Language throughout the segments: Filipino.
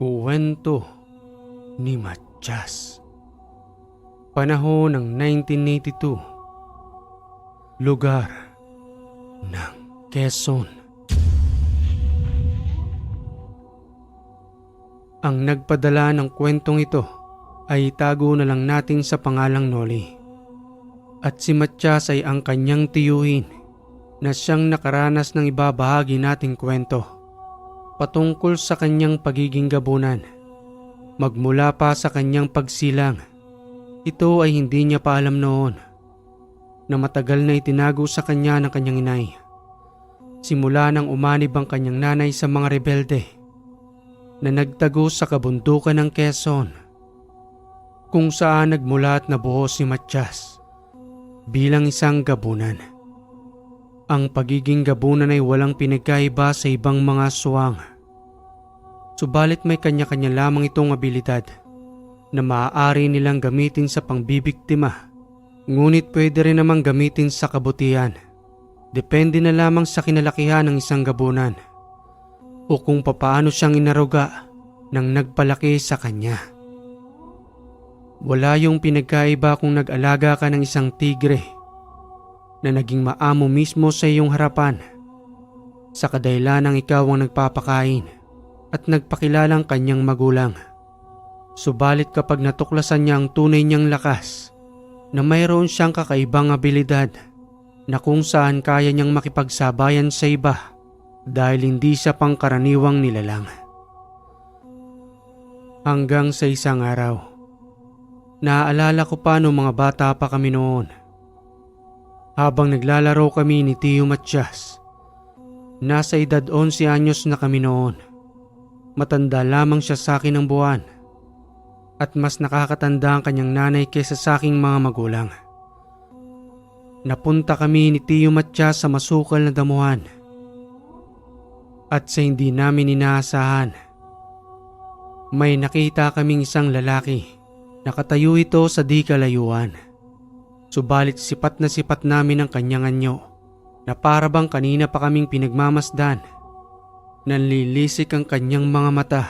Kuwento ni Matiyas. Panahon ng 1982. Lugar ng Quezon. Ang nagpadala ng kwentong ito ay itago na lang natin sa pangalang Noli. At si Matiyas ay ang kanyang tiyuhin na siyang nakaranas ng ibabahagi nating kwento patungkol sa kanyang pagiging gabunan. Magmula pa sa kanyang pagsilang, ito ay hindi niya pa alam noon na matagal na itinago sa kanya ng kanyang inay. Simula nang umanib ang kanyang nanay sa mga rebelde na nagtago sa kabundukan ng Quezon, kung saan nagmula at nabuo si Matiyas bilang isang gabunan. Ang pagiging gabunan ay walang pinagkaiba sa ibang mga aswang. Subalit may kanya-kanya lamang itong abilidad na maaari nilang gamitin sa pangbibiktima, ngunit pwede rin namang gamitin sa kabutihan. Depende na lamang sa kinalakihan ng isang gabunan o kung papaano siyang inaruga ng nagpalaki sa kanya. Wala yung pinagkaiba kung nag-alaga ka ng isang tigre na naging maamo mismo sa iyong harapan sa kadahilanang ikaw ang nagpapakain at nagpakilalang kanyang magulang. Subalit kapag natuklasan niya ang tunay niyang lakas na mayroon siyang kakaibang abilidad na kung saan kaya niyang makipagsabayan sa iba dahil hindi siya pangkaraniwang nilalang. Hanggang sa isang araw, naaalala ko pa noong mga bata pa kami noon. Habang naglalaro kami ni Tio Matiyas, nasa edad 11 anyos na kami noon. Matanda lamang siya sa akin ng buwan at mas nakakatanda ang kanyang nanay kaysa sa aking mga magulang. Napunta kami ni Tio Matiyas sa masukal na damuhan at sa hindi namin inaasahan, may nakita kaming isang lalaki. Nakatayo ito sa di kalayuan. Subalit sipat na sipat namin ang kanyang anyo na para bang kanina pa kaming pinagmamasdan. Nanlilisik ang kanyang mga mata,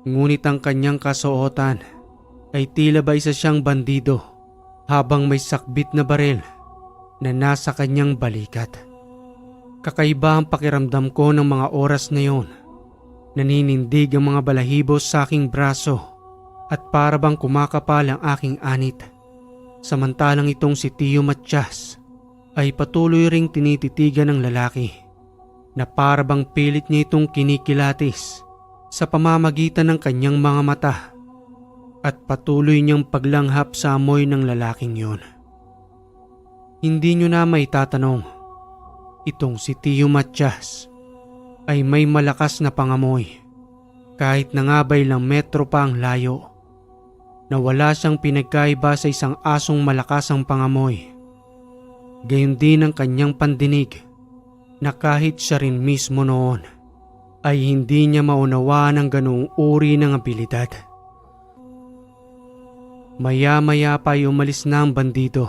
ngunit ang kanyang kasuotan ay tila ba isa siyang bandido habang may sakbit na baril na nasa kanyang balikat. Kakaiba ang pakiramdam ko ng mga oras na yon. Naninindig ang mga balahibo sa aking braso at para bang kumakapal ang aking anit. Samantalang itong si Tio Matiyas ay patuloy ring tinititigan ng lalaki na para bang pilit niya itong kinikilatis sa pamamagitan ng kanyang mga mata at patuloy niyang paglanghap sa amoy ng lalaking yon. Hindi niyo na may tatanong, itong si Tio Matiyas ay may malakas na pangamoy kahit nangabay lang metro pa ang layo, na wala siyang pinagkaiba sa isang asong malakas ang pangamoy. Gayon din ang kanyang pandinig na kahit siya rin mismo noon ay hindi niya maunawaan ang ganoong uri ng abilidad. Maya-maya pa ay umalis na ang bandido.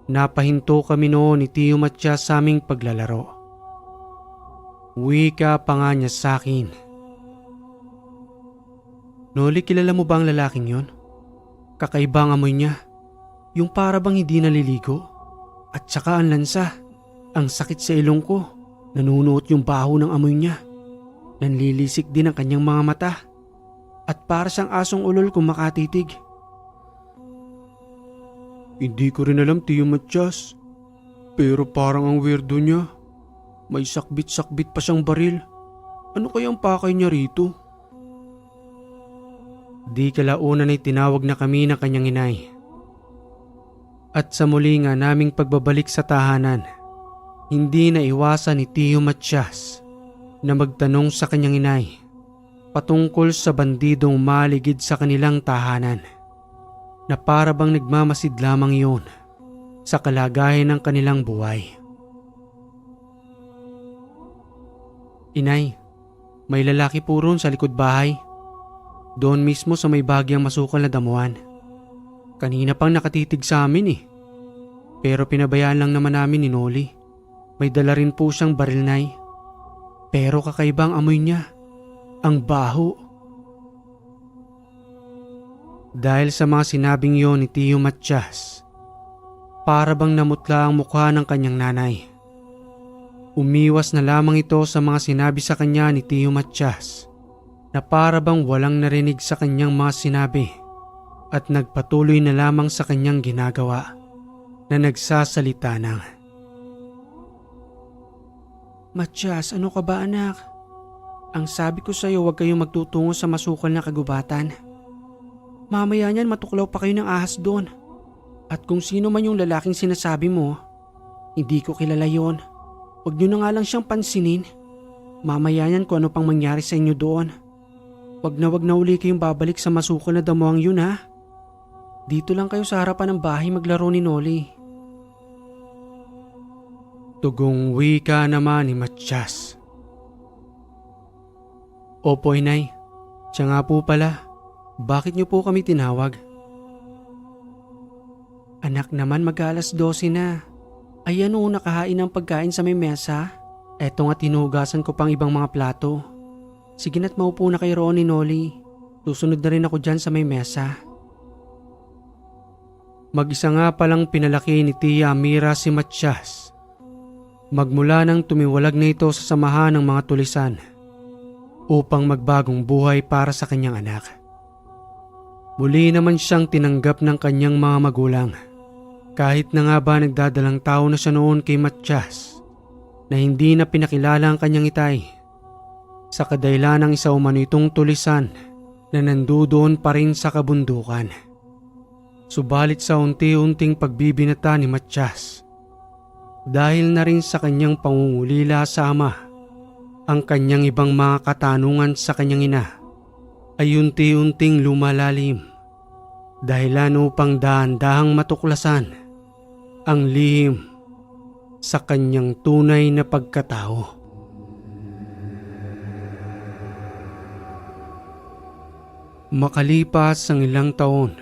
Napahinto kami noon ni Tio Matiyas sa aming paglalaro. Wika pa nga niya sa akin, "Noli, kilala mo ba ang lalaking yon? Kakaiba ang amoy niya, yung para bang hindi naliligo. At saka ang lansa, ang sakit sa ilong ko, nanunuot yung baho ng amoy niya. Nanlilisik din ang kanyang mga mata at para siyang asong ulol kung makatitig." Hindi ko rin alam, Tio Matiyas, pero parang ang weirdo niya. May sakbit-sakbit pa siyang baril. Ano kayang pakay niya rito? Di kalaunan ay tinawag na kami ng kanyang inay. At sa muli nga naming pagbabalik sa tahanan, hindi na iwasan ni Tio Matiyas na magtanong sa kanyang inay patungkol sa bandidong maligid sa kanilang tahanan na para bang nagmamasid lamang yun sa kalagayan ng kanilang buhay. "Inay, may lalaki po roon sa likod bahay. Doon mismo sa may bagyang masukal na damuhan. Kanina pang nakatitig sa amin eh. Pero pinabayaan lang naman namin ni Noli. May dala rin po siyang baril, Nay. Pero kakaibang amoy niya. ang baho. Dahil sa mga sinabing yon ni Tio Matias, para bang namutla ang mukha ng kanyang nanay. Umiwas na lamang ito sa mga sinabi sa kanya ni Tio Matias na para bang walang narinig sa kanyang mga sinabi at nagpatuloy na lamang sa kanyang ginagawa na nagsasalita ng, "Matias, ano ka ba anak? Ang sabi ko sa iyo, huwag kayong magtutungo sa masukal na kagubatan. Mamaya niyan matuklaw pa kayo ng ahas doon. At kung sino man yung lalaking sinasabi mo, hindi ko kilala yon. Huwag niyo na nga lang siyang pansinin. Mamaya niyan kung ano pang mangyari sa inyo doon. Wag na uli kayong babalik sa masukal na damuhang yun ha. Dito lang kayo sa harapan ng bahay maglaro ni Noli." Tugong wika naman ni Matias. "Opo, inay. Siya nga po pala. Bakit niyo po kami tinawag?" "Anak naman, mag-alas 12 na. Ayan o, nakahain ng pagkain sa may mesa. Eto nga, tinugasan ko pang ibang mga plato. Sige na't maupo na kayo roon ni Noli. Susunod na rin ako dyan sa may mesa." Mag-isa nga palang pinalaki ni Tia Amira si Matias. Magmula nang tumiwalag na ito sa samahan ng mga tulisan upang magbagong buhay para sa kanyang anak. Muli naman siyang tinanggap ng kanyang mga magulang. Kahit na nga ba nagdadalang tao na siya noon kay Matias na hindi na pinakilala ang kanyang itay. Sa kadahilan ng isa umano itong tulisan na nandoon pa rin sa kabundukan. Subalit sa unti-unting pagbibinata ni Matias, dahil na rin sa kanyang pangungulila sa ama, ang kanyang ibang mga katanungan sa kanyang ina ay unti-unting lumalalim, dahilan upang dahan-dahang matuklasan ang lihim sa kanyang tunay na pagkatao. Makalipas ang ilang taon,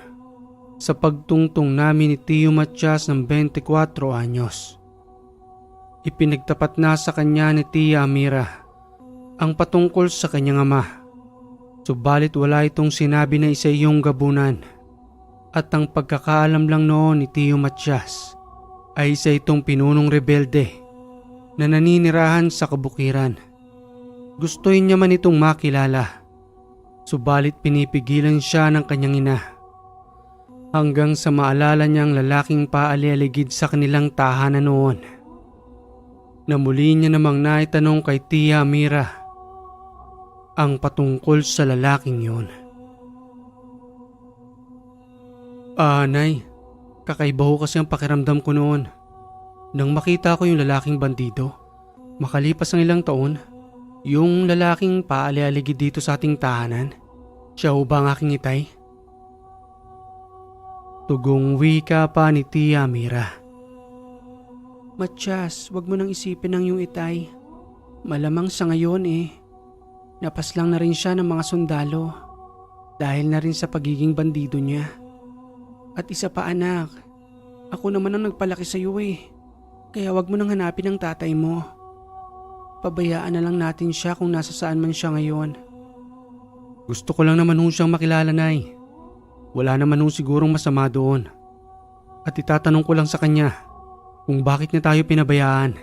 sa pagtungtong namin ni Tio Matias ng 24 anyos, ipinagtapat na sa kanya ni Tia Amira ang patungkol sa kanyang ama. Subalit wala itong sinabi na isa iyong gabunan at ang pagkakaalam lang noon ni Tio Matias ay isa itong pinunong rebelde na naninirahan sa kabukiran. Gusto niya man itong makilala, subalit pinipigilan siya ng kanyang ina. Hanggang sa maalala niyang lalaking paali-aligid sa kanilang tahanan noon, na muli niya namang naitanong kay Tia Amira ang patungkol sa lalaking yun. Nay, kakaiba ho kasi ang pakiramdam ko noon nang makita ko yung lalaking bandido. Makalipas ang ilang taon, yung lalaking paali-aligid dito sa ating tahanan, siya ho ba ang aking itay?" Tugong wika pa ni Tia Amira. "Matias, wag mo nang isipin ang iyong itay. Malamang sa ngayon napaslang na rin siya ng mga sundalo dahil na rin sa pagiging bandido niya. At isa pa anak, ako naman ang nagpalaki sa iyo kaya wag mo nang hanapin ang tatay mo. Pabayaan na lang natin siya kung nasa saan man siya ngayon." "Gusto ko lang naman siyang makilala, Nay. Wala naman sigurong masama doon. At itatanong ko lang sa kanya kung bakit niya tayo pinabayaan.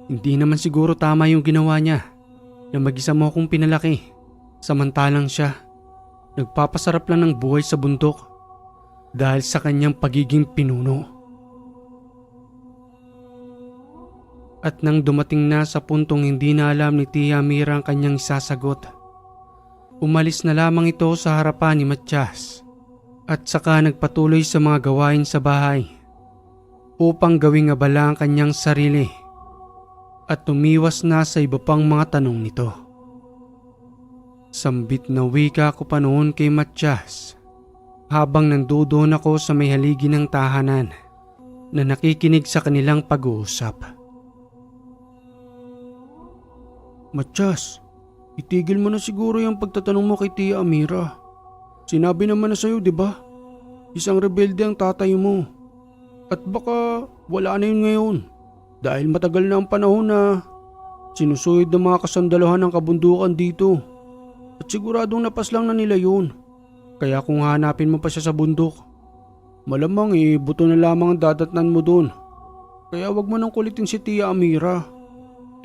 Hindi naman siguro tama yung ginawa niya na mag-isa mo akong pinalaki, samantalang siya nagpapasarap lang ng buhay sa bundok dahil sa kanyang pagiging pinuno." At nang dumating na sa puntong hindi na alam ni Tia Amira ang kanyang isasagot, umalis na lamang ito sa harapan ni Matias at saka nagpatuloy sa mga gawain sa bahay upang gawing abala ang kanyang sarili at tumiwas na sa iba pang mga tanong nito. Sambit na wika ko pa noon kay Matias habang nandoon ako sa may haligi ng tahanan na nakikinig sa kanilang pag-uusap. "Matias, itigil mo na siguro yung pagtatanong mo kay Tia Amira. Sinabi naman na sa'yo, di ba? Isang rebelde ang tatay mo. At baka wala na yun ngayon dahil matagal na ang panahon na sinusuyod ng mga kasandaluhan ng kabundukan dito. At siguradong napas lang na nila yun. Kaya kung hanapin mo pa siya sa bundok, malamang buto na lamang ang dadatnan mo dun. Kaya wag mo nang kulitin si Tia Amira.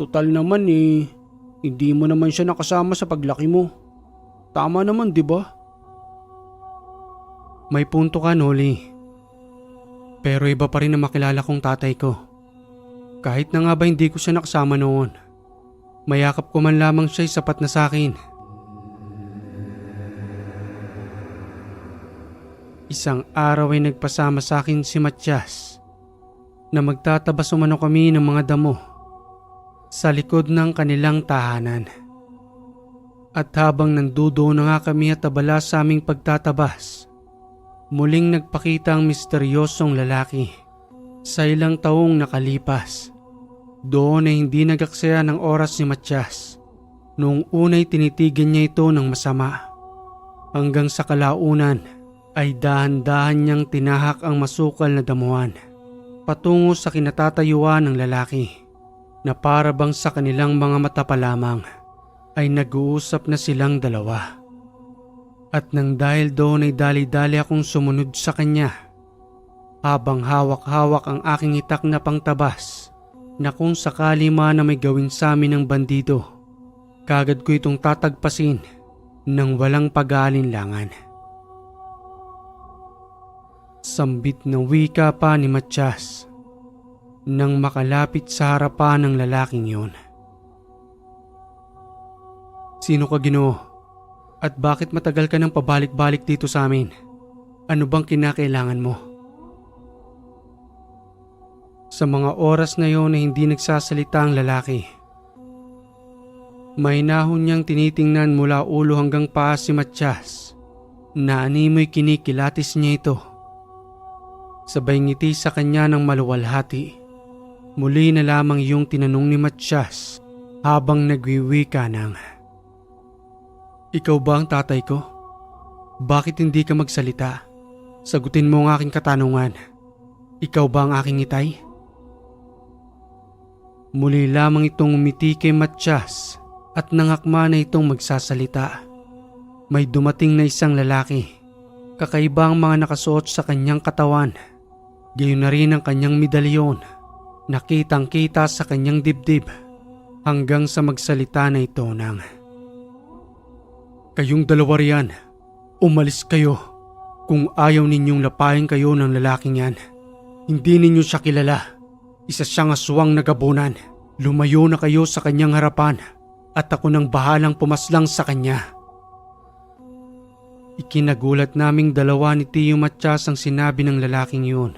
Total naman hindi mo naman siya nakasama sa paglaki mo. Tama naman, di ba? May punto ka, Noli. Pero iba pa rin na makilala kong tatay ko. Kahit na nga ba hindi ko siya nakasama noon, mayakap ko man lamang siya'y sapat na sa akin. Isang araw ay nagpasama sa akin si Matias na magtatabas umano kami ng mga damo sa likod ng kanilang tahanan. At habang nandudo na nga kami at abala sa aming pagtatabas, muling nagpakita ang misteryosong lalaki. Sa ilang taong nakalipas, doon ay hindi nagaksaya ng oras ni Matias. Noong unay tinitigan niya ito ng masama. Hanggang sa kalaunan ay dahan-dahan niyang tinahak ang masukal na damuhan patungo sa kinatatayuan ng lalaki na para bang sa kanilang mga mata pa lamang ay nag-uusap na silang dalawa. At nang dahil doon ay dali-dali akong sumunod sa kanya habang hawak-hawak ang aking itak na pangtabas na kung sakali man na may gawin sa amin ng bandido, kagad ko itong tatagpasin ng walang pag-aalinlangan. Sambit na wika pa ni Matias nang makalapit sa harapan ng lalaking yun. Sino ka, Ginoo? At bakit matagal ka nang pabalik-balik dito sa amin? Ano bang kinakailangan mo? Sa mga oras na yon ay hindi nagsasalita ang lalaki. Mahinahon niyang tinitingnan mula ulo hanggang paa si Matias na animoy kinikilatis niya ito. Sabay ngiti sa kanya ng maluwalhati. Muli na lamang yung tinanong ni Matias habang nagwiwika ng, "Ikaw ba ang tatay ko? Bakit hindi ka magsalita? Sagutin mo ang aking katanungan. Ikaw ba ang aking itay?" Muli lamang itong umiti kay Matias at nangakma na itong magsasalita. May dumating na isang lalaki. Kakaiba ang mga nakasuot sa kanyang katawan. Gayon na rin ang kanyang medalyon. Nakitang-kita sa kanyang dibdib hanggang sa magsalita na ito ng, "Kayong dalawa riyan, umalis kayo. Kung ayaw ninyong lapain kayo ng lalaking yan, hindi ninyo siya kilala. Isa siyang aswang na gabunan. Lumayo na kayo sa kanyang harapan at ako nang bahalang pumaslang sa kanya." Ikinagulat naming dalawa ni Tio Matias ang sinabi ng lalaking yun.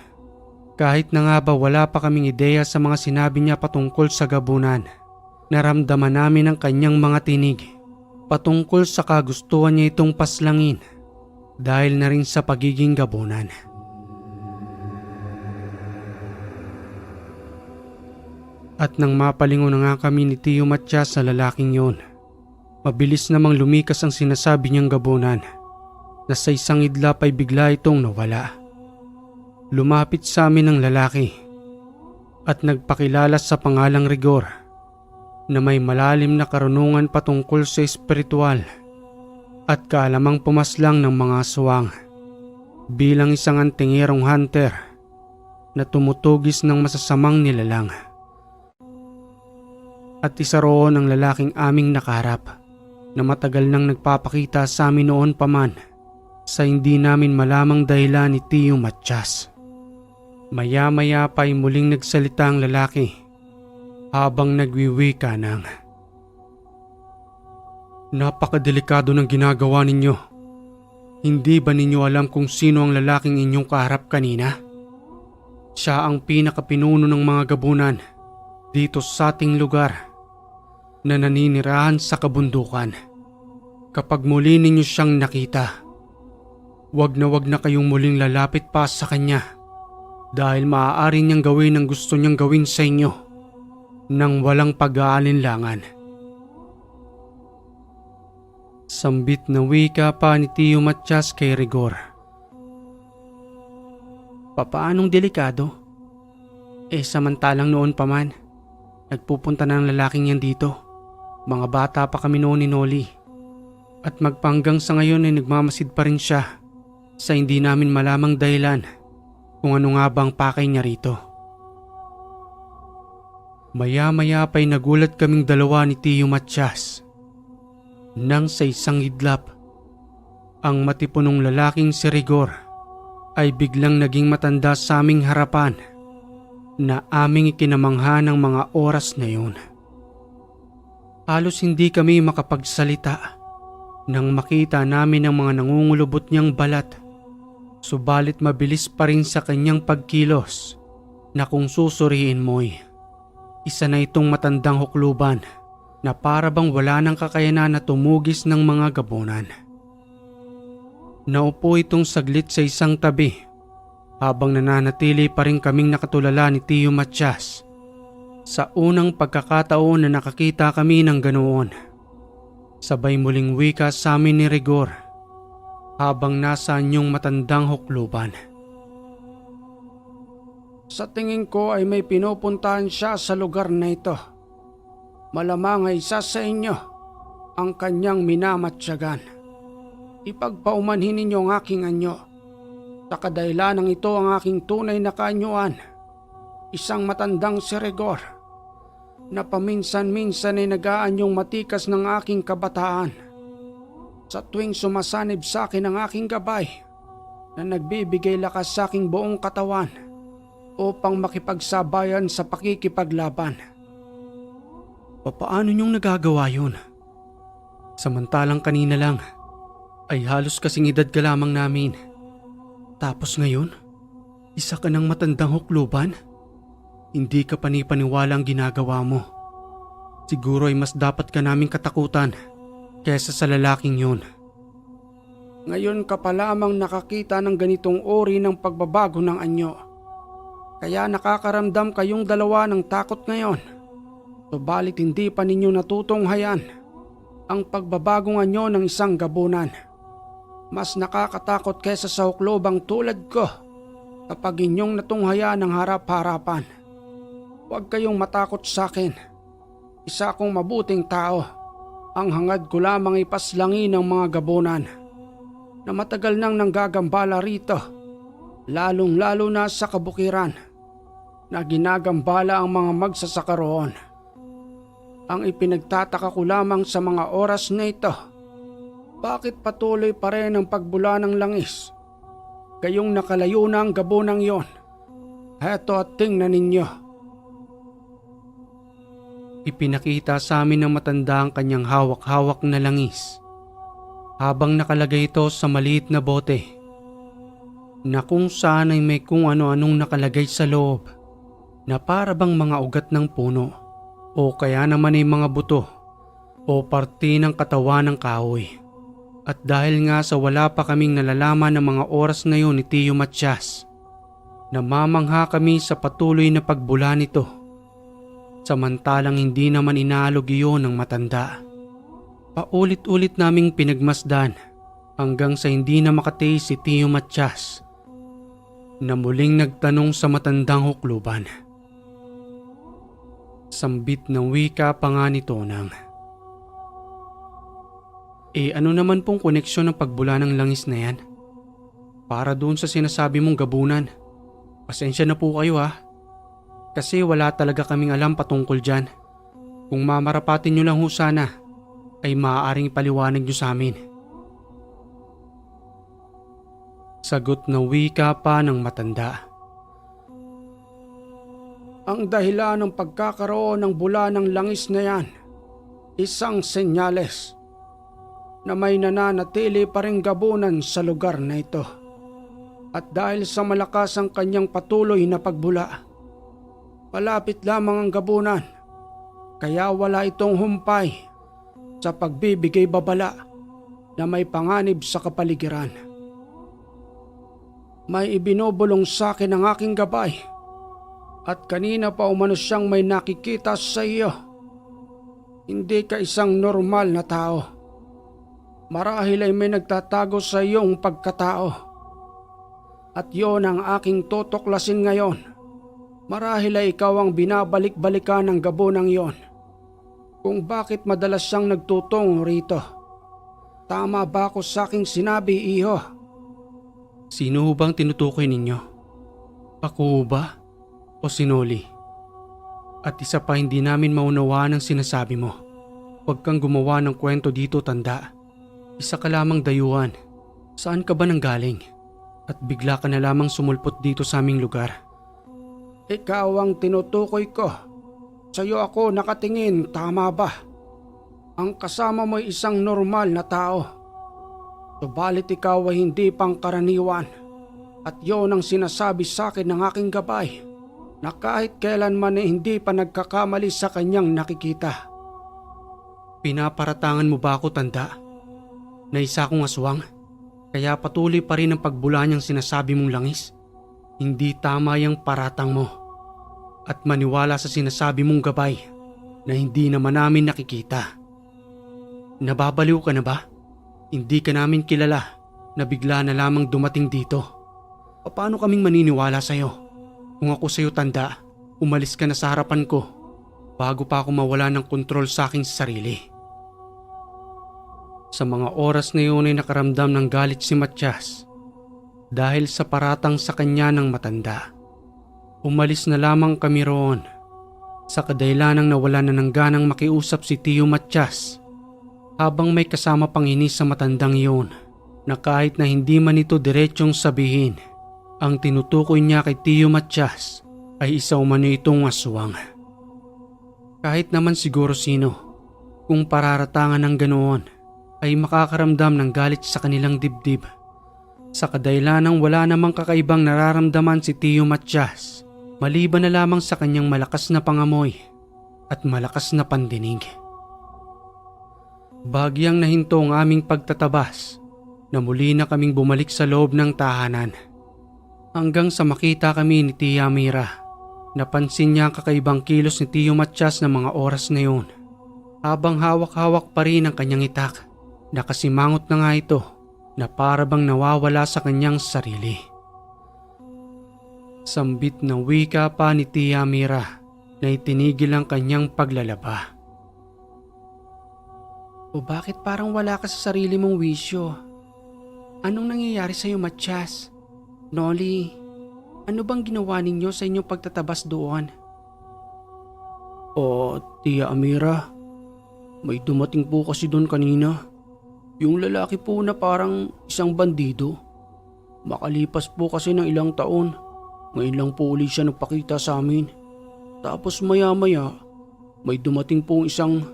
Kahit na nga ba wala pa kaming ideya sa mga sinabi niya patungkol sa gabunan, naramdaman namin ang kanyang mga tinig patungkol sa kagustuhan niya itong paslangin dahil na rin sa pagiging gabunan. At nang mapalingon na nga kami ni Tio Matias sa lalaking yon, mabilis namang lumikas ang sinasabi niyang gabunan na sa isang idlap ay bigla itong nawala. Lumapit sa amin ang lalaki at nagpakilala sa pangalang Rigor na may malalim na karunungan patungkol sa espiritual at kaalamang pumaslang ng mga aswang bilang isang antingerong hunter na tumutugis ng masasamang nilalang. At isa roon ang lalaking aming nakaharap na matagal nang nagpapakita sa amin noon pa man sa hindi namin malamang dahilan ni Tio Matias. Maya-maya pa ay muling nagsalita ang lalaki habang nagwiwika ng, "Napakadelikado ng ginagawa ninyo. Hindi ba ninyo alam kung sino ang lalaking inyong kaharap kanina? Siya ang pinakapinuno ng mga gabunan dito sa ating lugar na naninirahan sa kabundukan. Kapag muli ninyo siyang nakita, wag na kayong muling lalapit pa sa kanya dahil maaari niyang gawin ang gusto niyang gawin sa inyo nang walang pag-aalinlangan." Sambit na wika pa ni Tio Matias kay Rigor. "Papaanong delikado? Samantalang noon pa man, nagpupunta na ang lalaking yan dito. Mga bata pa kami noon ni Noli. At magpanggang sa ngayon ay nagmamasid pa rin siya sa hindi namin malamang dahilan kung ano nga bang pakay niya rito. Maya-maya pa'y nagulat kaming dalawa ni Tio Matias nang sa isang idlap, ang matipunong lalaking si Rigor ay biglang naging matanda sa aming harapan na aming ikinamangha ng mga oras na yun. Halos hindi kami makapagsalita nang makita namin ang mga nangungulubot niyang balat, subalit mabilis pa rin sa kanyang pagkilos na kung susuriin mo'y isa na itong matandang hukluban na para bang wala ng kakayanan na tumugis ng mga gabunan. Naupo itong saglit sa isang tabi habang nananatili pa rin kaming nakatulala ni Tio Matias sa unang pagkakataon na nakakita kami ng ganoon. Sabay muling wika sa amin ni Rigor habang nasa anyong matandang hukluban. Sa tingin ko ay may pinupuntahan siya sa lugar na ito. Malamang ay isa sa inyo ang kanyang minamatyagan. Ipagpaumanhin ninyo ang aking anyo. Sa kadahilanang ito ang aking tunay na kaanyuan, isang matandang si Rigor na paminsan-minsan ay nag-aanyong matikas ng aking kabataan. Sa tuwing sumasanib sa akin ang aking gabay na nagbibigay lakas sa aking buong katawan upang makipagsabayan sa pakikipaglaban. Paano niyong nagagawa yun? Samantalang kanina lang ay halos kasing edad ka lamang namin. Tapos ngayon, isa ka ng matandang hukluban? Hindi ka panipaniwala ang ginagawa mo. Siguro ay mas dapat ka naming katakutan kaysa sa lalaking yun. Ngayon ka pa lamang nakakita ng ganitong uri ng pagbabago ng anyo. Kaya nakakaramdam kayong dalawa ng takot ngayon. Subalit hindi pa ninyo natutunghayan ang pagbabagong anyo ng isang gabunan. Mas nakakatakot kaysa sa huklobang tulad ko kapag inyong natunghayan ng harap-harapan. Huwag kayong matakot sa akin. Isa akong mabuting tao. Ang hangad ko lamang ipaslangin ng mga gabunan na matagal nang nanggagambala rito, lalong-lalo na sa kabukiran na ginagambala ang mga magsasaka roon. Ang ipinagtataka ko lamang sa mga oras na ito, bakit patuloy pa rin ang pagbula ng langis? Kayong nakalayo na ang gabunang yon. Heto at tingnan ninyo. Ipinakita sa amin ng matanda ang kanyang hawak-hawak na langis habang nakalagay ito sa maliit na bote na kung saan ay may kung ano-anong nakalagay sa loob na para bang mga ugat ng puno o kaya naman ay mga buto o parte ng katawan ng kahoy. At dahil nga sa wala pa kaming nalalaman ng mga oras na yun ni Tio Matias, namamangha kami sa patuloy na pagbula nito. Samantalang hindi naman inaalog iyon ng matanda. Paulit-ulit naming pinagmasdan hanggang sa hindi na makatiis si Tio Matias na muling nagtanong sa matandang hukluban. Sambit ng wika pa nga nito ng, ano naman pong koneksyon ng pagbula ng langis na yan? Para doon sa sinasabi mong gabunan. Pasensya na po kayo ha. Kasi wala talaga kaming alam patungkol dyan. Kung mamarapatin nyo lang ho sana, ay maaaring ipaliwanag nyo sa amin. Sagot na wika pa ng matanda. Ang dahilan ng pagkakaroon ng bula ng langis na yan, isang senyales na may nananatili pa ring gabunan sa lugar na ito. At dahil sa malakas ang kanyang patuloy na pagbula, malapit lamang ang gabunan, kaya wala itong humpay sa pagbibigay babala na may panganib sa kapaligiran. May ibinubulong sa akin ang aking gabay at kanina pa umano siyang may nakikita sa iyo. Hindi ka isang normal na tao. Marahil ay may nagtatago sa iyong pagkatao. At yon ang aking tutuklasin ngayon. Marahil ay ikaw ang binabalik-balikan ng gabunang yon. Kung bakit madalas siyang nagtutungo rito. Tama ba ako sa aking sinabi, iho? Sino ho bang tinutukoy ninyo? Ako ho ba? O si Noli? At isa pa, hindi namin maunawaan ang sinasabi mo. Huwag kang gumawa ng kwento dito, tanda. Isa ka lamang dayuhan. Saan ka ba nanggaling? At bigla ka na lamang sumulpot dito sa aming lugar. Ikaw ang tinutukoy ko. Sa'yo ako nakatingin, tama ba? Ang kasama mo ay isang normal na tao. Subalit ikaw ay hindi pangkaraniwan. At yon ang sinasabi sa akin ng aking gabay na kahit kailanman ay hindi pa nagkakamali sa kanyang nakikita. Pinaparatangan mo ba ako, tanda? Na isa akong aswang? Kaya patuloy pa rin ang pagbula niyang sinasabi mong langis? Hindi tama yung paratang mo. At maniwala sa sinasabi mong gabay na hindi naman namin nakikita. Nababaliw ka na ba? Hindi ka namin kilala na bigla na lamang dumating dito. Paano kaming maniniwala sa'yo? Kung ako sa'yo, tanda, umalis ka na sa harapan ko bago pa ako mawala ng kontrol sa aking sarili. Sa mga oras na yun ay nakaramdam ng galit si Matias dahil sa paratang sa kanya ng matanda. Umalis na lamang kami roon sa kadahilanang nawala na ng ganang makiusap si Tio Matias habang may kasama pang inis sa matandang iyon na kahit na hindi man ito diretsyong sabihin, ang tinutukoy niya kay Tio Matias ay isa umano itong aswang. Kahit naman siguro sino, kung pararatangan ng ganoon, ay makakaramdam ng galit sa kanilang dibdib. Sa kadahilanang wala namang kakaibang nararamdaman si Tio Matias, maliban na lamang sa kanyang malakas na pangamoy at malakas na pandinig. Bagyang nahinto ang aming pagtatabas na muli na kaming bumalik sa loob ng tahanan. Hanggang sa makita kami ni Tia Mira. Napansin niya ang kakaibang kilos ni Tio Matias ng mga oras na yun. Habang hawak-hawak pa rin ang kanyang itak, nakasimangot na nga ito na para bang nawawala sa kanyang sarili. Sambit na wika pa ni Tia Mira na itinigil ang kanyang paglalaba. O bakit parang wala ka sa sarili mong wisyo? Anong nangyayari sa'yo, Matias? Noli, ano bang ginawa ninyo sa inyong pagtatabas doon? Tia Amira, may dumating po kasi doon kanina. Yung lalaki po na parang isang bandido. Makalipas po kasi ng ilang taon, ngayon lang po ulit siya nagpakita sa amin. Tapos maya-maya, may dumating po isang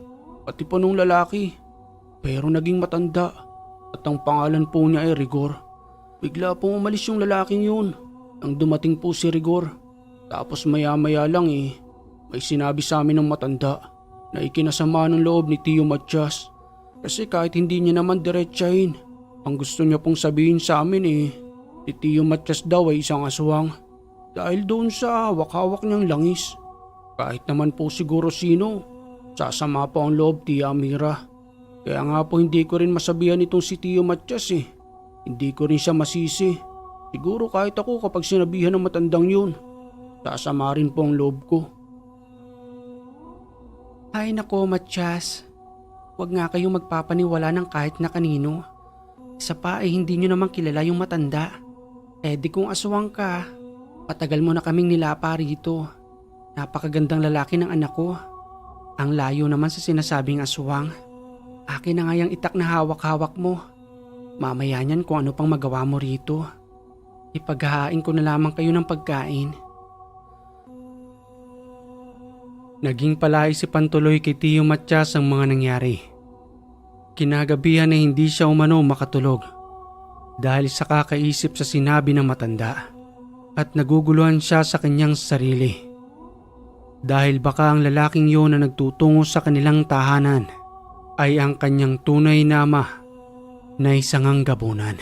patipunong lalaki. Pero naging matanda at ang pangalan po niya ay Rigor. Bigla pong umalis yung lalaking yun. Ang dumating po si Rigor. Tapos maya-maya lang may sinabi sa amin ng matanda na ikinasama ng loob ni Tio Matias. Kasi kahit hindi niya naman diretsahin, ang gusto niya pong sabihin sa amin si Tio Matias daw ay isang aswang. Dahil doon sa hawak-hawak niyang langis. Kahit naman po siguro sino, sasama po ang loob, Tia Amira. Kaya nga po hindi ko rin masabihan itong si Tio Matias Hindi ko rin siya masisi. Siguro kahit ako kapag sinabihan ng matandang yun, sasama rin po ang loob ko. Ay nako, Matias. Huwag nga kayong magpapaniwala ng kahit na kanino. Isa pa ay hindi nyo naman kilala yung matanda. Di kung aswang ka, patagal mo na kaming nilapa rito. Napakagandang lalaki ng anak ko. Ang layo naman sa sinasabing aswang. Akin na nga yung itak na hawak-hawak mo. Mamaya niyan kung ano pang magawa mo rito. Ipaghahain ko na lamang kayo ng pagkain. Naging palaisipan tuloy kay Tio Matias ang mga nangyari. Kinagabihan na hindi siya umano makatulog dahil sa kakaisip sa sinabi ng matanda at naguguluhan siya sa kanyang sarili. Dahil baka ang lalaking yun na nagtutungo sa kanilang tahanan ay ang kanyang tunay na ama na isang anggabunan.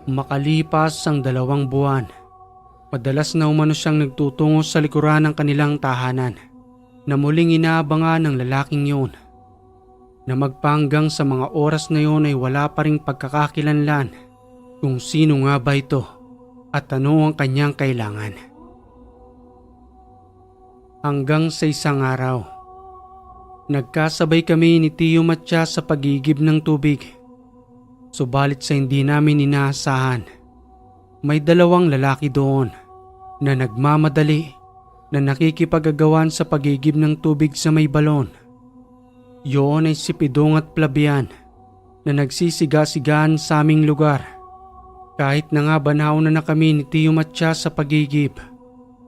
Makalipas ang 2 buwan, madalas na umano siyang nagtutungo sa likuran ng kanilang tahanan na muling inaabangan ng lalaking yun na magpanggang sa mga oras na yun ay wala pa ring pagkakakilanlan kung sino nga ba ito at ano ang kanyang kailangan. Hanggang sa isang araw, Nagkasabay kami ni Tio Matyas sa pagigib ng tubig. Subalit sa hindi namin inaasahan, may dalawang lalaki doon na nagmamadali na nakikipagagawan sa pagigib ng tubig sa may balon. Yun ay si Pidong at Flavian na nagsisiga-sigaan sa aming lugar. Kahit na nga banaw na kami ni Tio Matyas sa pagigib,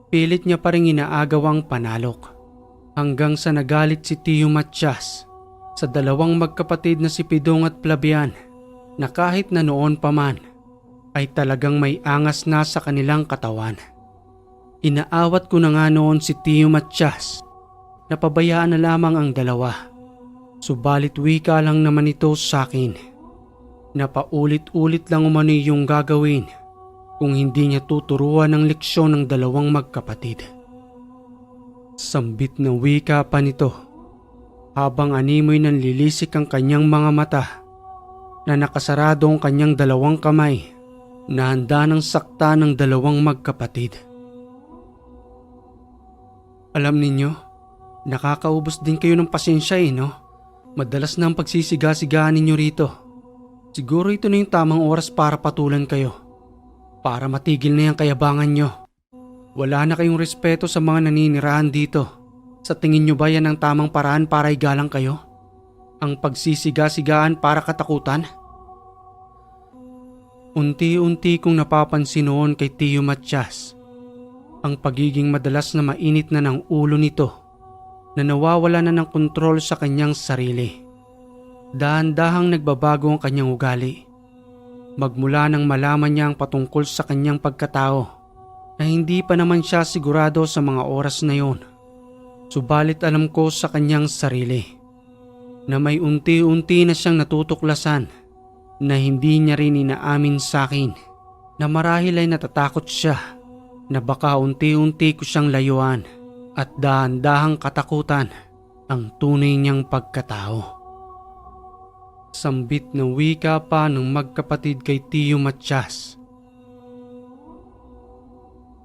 pilit niya pa rin inaagaw ang panalok. Hanggang sa nagalit si Tio Matyas sa dalawang magkapatid na si Pidong at Flavian na kahit na noon pa man ay talagang may angas na sa kanilang katawan. Inaawat ko na nga noon si Tio Matyas na pabayaan na lamang ang dalawa. Subalit wika lang naman ito sa akin na paulit-ulit lang umano yung gagawin kung hindi niya tuturuan ng leksyon ng dalawang magkapatid. Sambit na wika pa nito habang animoy nanlilisik ang kanyang mga mata na nakasarado ang kanyang dalawang kamay na handa ng sakta ng dalawang magkapatid. Alam ninyo, nakakaubos din kayo ng pasensya no? Madalas na ang pagsisiga-sigaan ninyo rito. Siguro ito na yung tamang oras para patulan kayo. Para matigil na yung kayabangan nyo. Wala na kayong respeto sa mga naninirahan dito. Sa tingin nyo ba yan ang tamang paraan para igalang kayo? Ang pagsisiga-sigaan para katakutan? Unti-unti kong napapansin noon kay Tio Matyas ang pagiging madalas na mainit na ng ulo nito na nawawala na ng kontrol sa kanyang sarili. Dahan-dahang nagbabago ang kanyang ugali. Magmula nang malaman niya ang patungkol sa kanyang pagkatao na hindi pa naman siya sigurado sa mga oras na yon. Subalit alam ko sa kanyang sarili na may unti-unti na siyang natutuklasan na hindi niya rin inaamin sa akin na marahil ay natatakot siya na baka unti-unti ko siyang layuan at dahan-dahang katakutan ang tunay niyang pagkatao. Sambit na wika pa ng magkapatid kay Tio Matyas.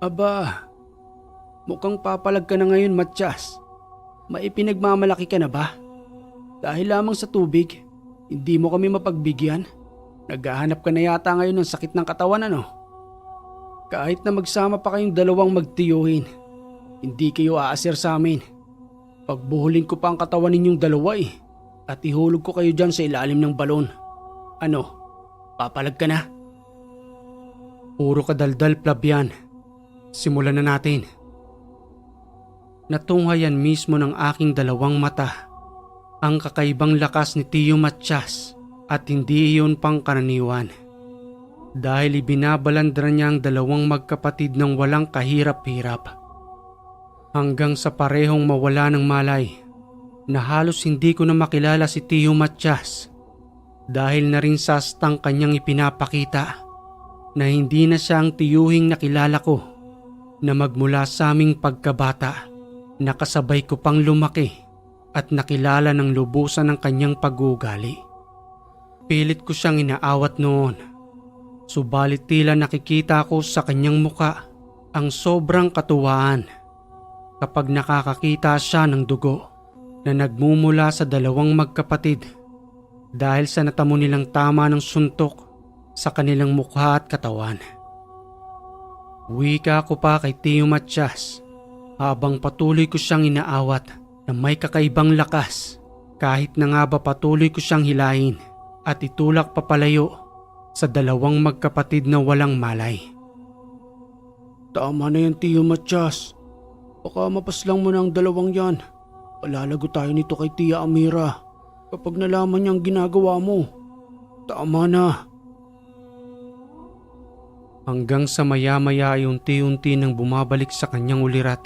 Aba, mukhang papalag ka na ngayon, Matyas. Maipinagmamalaki ka na ba? Dahil lamang sa tubig, hindi mo kami mapagbigyan. Naghahanap ka na yata ngayon ng sakit ng katawan ano? Kahit na magsama pa kayong dalawang magtiyuhin, hindi kayo aasir sa amin. Pagbuhulin ko pa ang katawan ninyong dalawa at ihulog ko kayo dyan sa ilalim ng balon. Ano, papalag ka na? Puro kadaldal, Flavian. Simulan na natin. Natunghayan mismo ng aking dalawang mata ang kakaibang lakas ni Tio Matyas at hindi iyon pangkaraniwan. Dahil ibinabalandra niya ang dalawang magkapatid ng walang kahirap-hirap. Hanggang sa parehong mawala ng malay na halos hindi ko na makilala si Tio Matyas dahil na rin sa astang kanyang ipinapakita na hindi na siya ang tiyuhing nakilala ko na magmula sa aming pagkabata nakasabay ko pang lumaki at nakilala ng lubusan ng kanyang pag-uugali. Pilit ko siyang inaawat noon, subalit tila nakikita ko sa kanyang muka ang sobrang katuwaan kapag nakakakita siya ng dugo na nagmumula sa dalawang magkapatid dahil sa natamo nilang tama ng suntok sa kanilang mukha at katawan. Wika ko pa kay Tio Matyas habang patuloy ko siyang inaawat na may kakaibang lakas kahit na nga ba patuloy ko siyang hilahin at itulak papalayo sa dalawang magkapatid na walang malay. Tama na yan, Tio Matyas. Baka mapaslang mo na ang dalawang yan. Palalago tayo nito kay Tia Amira kapag nalaman niya ang ginagawa mo. Tama na. Hanggang sa maya-maya ay unti-unti nang bumabalik sa kanyang ulirat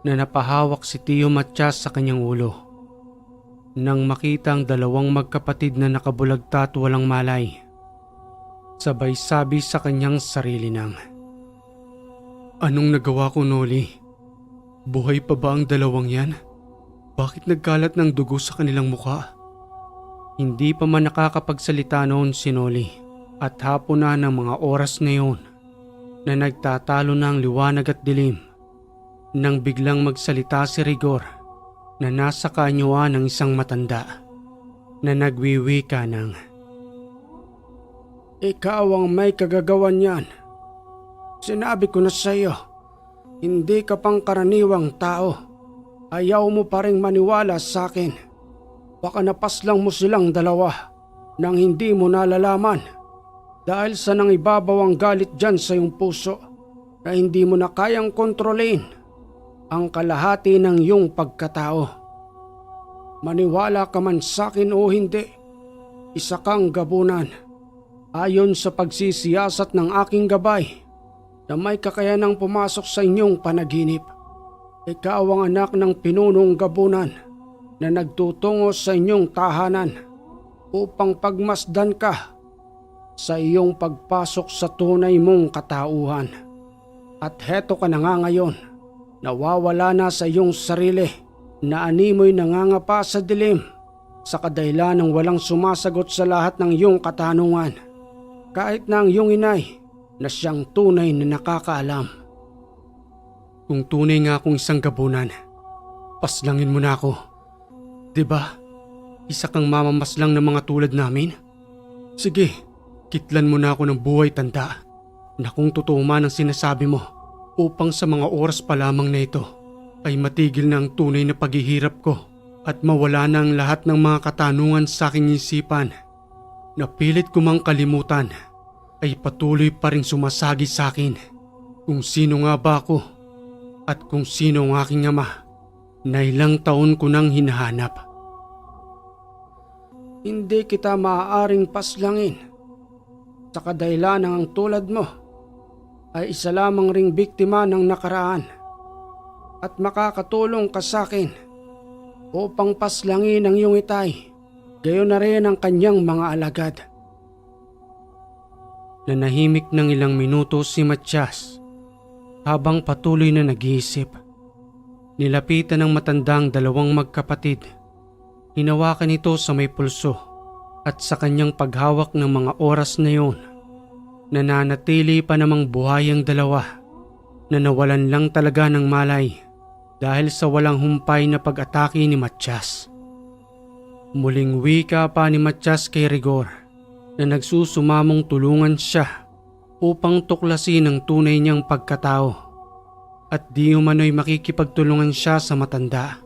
na napahawak si Tio Matyas sa kanyang ulo. Nang makita ang dalawang magkapatid na nakabulagta at walang malay, sabay sabi sa kanyang sarili ng, "Anong nagawa ko, Noli? Buhay pa ba ang dalawang yan? Bakit nagkalat ng dugo sa kanilang mukha?" Hindi pa man nakakapagsalita noon si Noli at hapon na ng mga oras na yun na nagtatalo na ang liwanag at dilim nang biglang magsalita si Rigor na nasa kaanyuan ng isang matanda na nagwiwika ng, Ikaw ang may kagagawan yan. Sinabi ko na sa iyo, hindi ka pang karaniwang tao. Ayaw mo pa ring maniwala sa akin. Baka napaslang mo silang dalawa nang hindi mo nalalaman dahil sa nangibabaw ang galit dyan sa iyong puso na hindi mo na kayang kontrolin ang kalahati ng iyong pagkatao. Maniwala ka man sa akin o hindi, isa kang gabunan. Ayon sa pagsisiyasat ng aking gabay na may kakayanang pumasok sa inyong panaginip. Ikaw ang anak ng pinunong gabunan na nagtutungo sa inyong tahanan upang pagmasdan ka sa iyong pagpasok sa tunay mong katauhan. At heto ka na nga ngayon, nawawala na sa iyong sarili na animoy nangangapa sa dilim sa kadahilan ng walang sumasagot sa lahat ng iyong katanungan. Kahit na ang iyong inay na siyang tunay na nakakaalam. kung tunay nga akong isang gabunan, paslangin mo na ako. Diba? Isa kang mamamaslang ng mga tulad namin? Sige, kitlan mo na ako ng buhay tanda na kung totoo man ang sinasabi mo upang sa mga oras pa lamang na ito ay matigil na ang tunay na paghihirap ko at mawala na ang lahat ng mga katanungan sa aking isipan na pilit ko mang kalimutan ay patuloy pa rin sumasagi sa akin kung sino nga ba ako at kung sino ang aking ama na ilang taon ko nang hinahanap. Hindi kita maaaring paslangin sa kadahilan ng ang tulad mo ay isa lamang ring biktima ng nakaraan at makakatulong ka sa akin upang paslangin ang iyong itay, gayon na rin ang kanyang mga alagad. Nanahimik ng ilang minuto si Matias habang patuloy na nag-iisip. Nilapitan ng matandang dalawang magkapatid. Hinawakan ito sa may pulso at sa kanyang paghawak ng mga oras na yun, nananatili pa namang buhay ang dalawa na nawalan lang talaga ng malay dahil sa walang humpay na pag-atake ni Matias. Muling wika pa ni Matias kay Rigor na nagsusumamong tulungan siya upang tuklasin ang tunay niyang pagkatao at di umano'y makikipagtulungan siya sa matanda.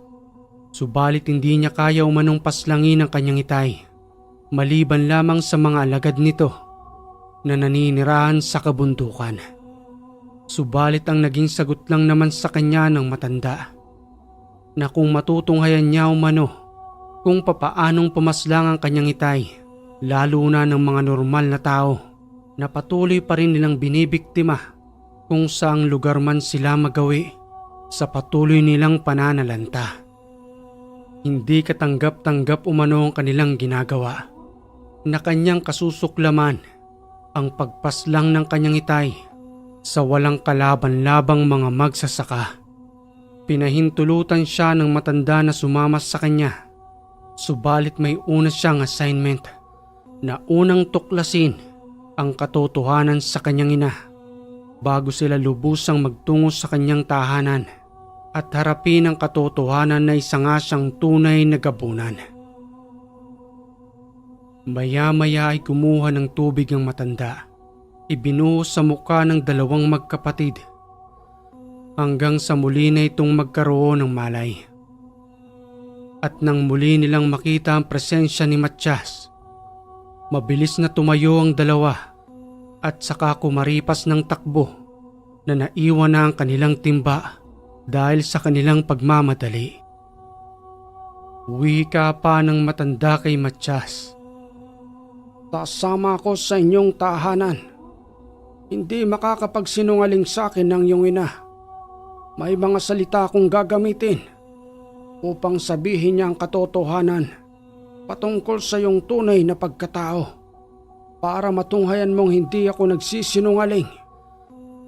Subalit hindi niya kaya umanong paslangin ang kanyang itay maliban lamang sa mga alagad nito na naninirahan sa kabundukan. Subalit ang naging sagot lang naman sa kanya ng matanda na kung matutunghayan niya umano kung papaanong pumaslang ang kanyang itay, lalo na ng mga normal na tao na patuloy pa rin nilang binibiktima kung saang lugar man sila magawi sa patuloy nilang pananalanta. Hindi katanggap-tanggap umano ang kanilang ginagawa na kanyang kasusuklaman ang pagpaslang ng kanyang itay sa walang kalaban-labang mga magsasaka. Pinahintulutan siya ng matanda na sumama sa kanya, subalit may una siyang assignment na unang tuklasin ang katotohanan sa kanyang ina bago sila lubusang magtungo sa kanyang tahanan at harapin ang katotohanan na isa nga siyang tunay na gabunan. Maya-maya ay kumuha ng tubig ang matanda. Ibinuhos sa mukha ng dalawang magkapatid hanggang sa muli na itong magkaroon ng malay. At nang muli nilang makita ang presensya ni Matias, mabilis na tumayo ang dalawa at saka kumaripas ng takbo na naiwan na ang kanilang timba dahil sa kanilang pagmamadali. Wika pa ng matanda kay Matias, Sasama ako sa inyong tahanan. Hindi makakapagsinungaling sa akin ng iyong ina. May mga salita akong gagamitin upang sabihin niya ang katotohanan patungkol sa iyong tunay na pagkatao para matunghayan mong hindi ako nagsisinungaling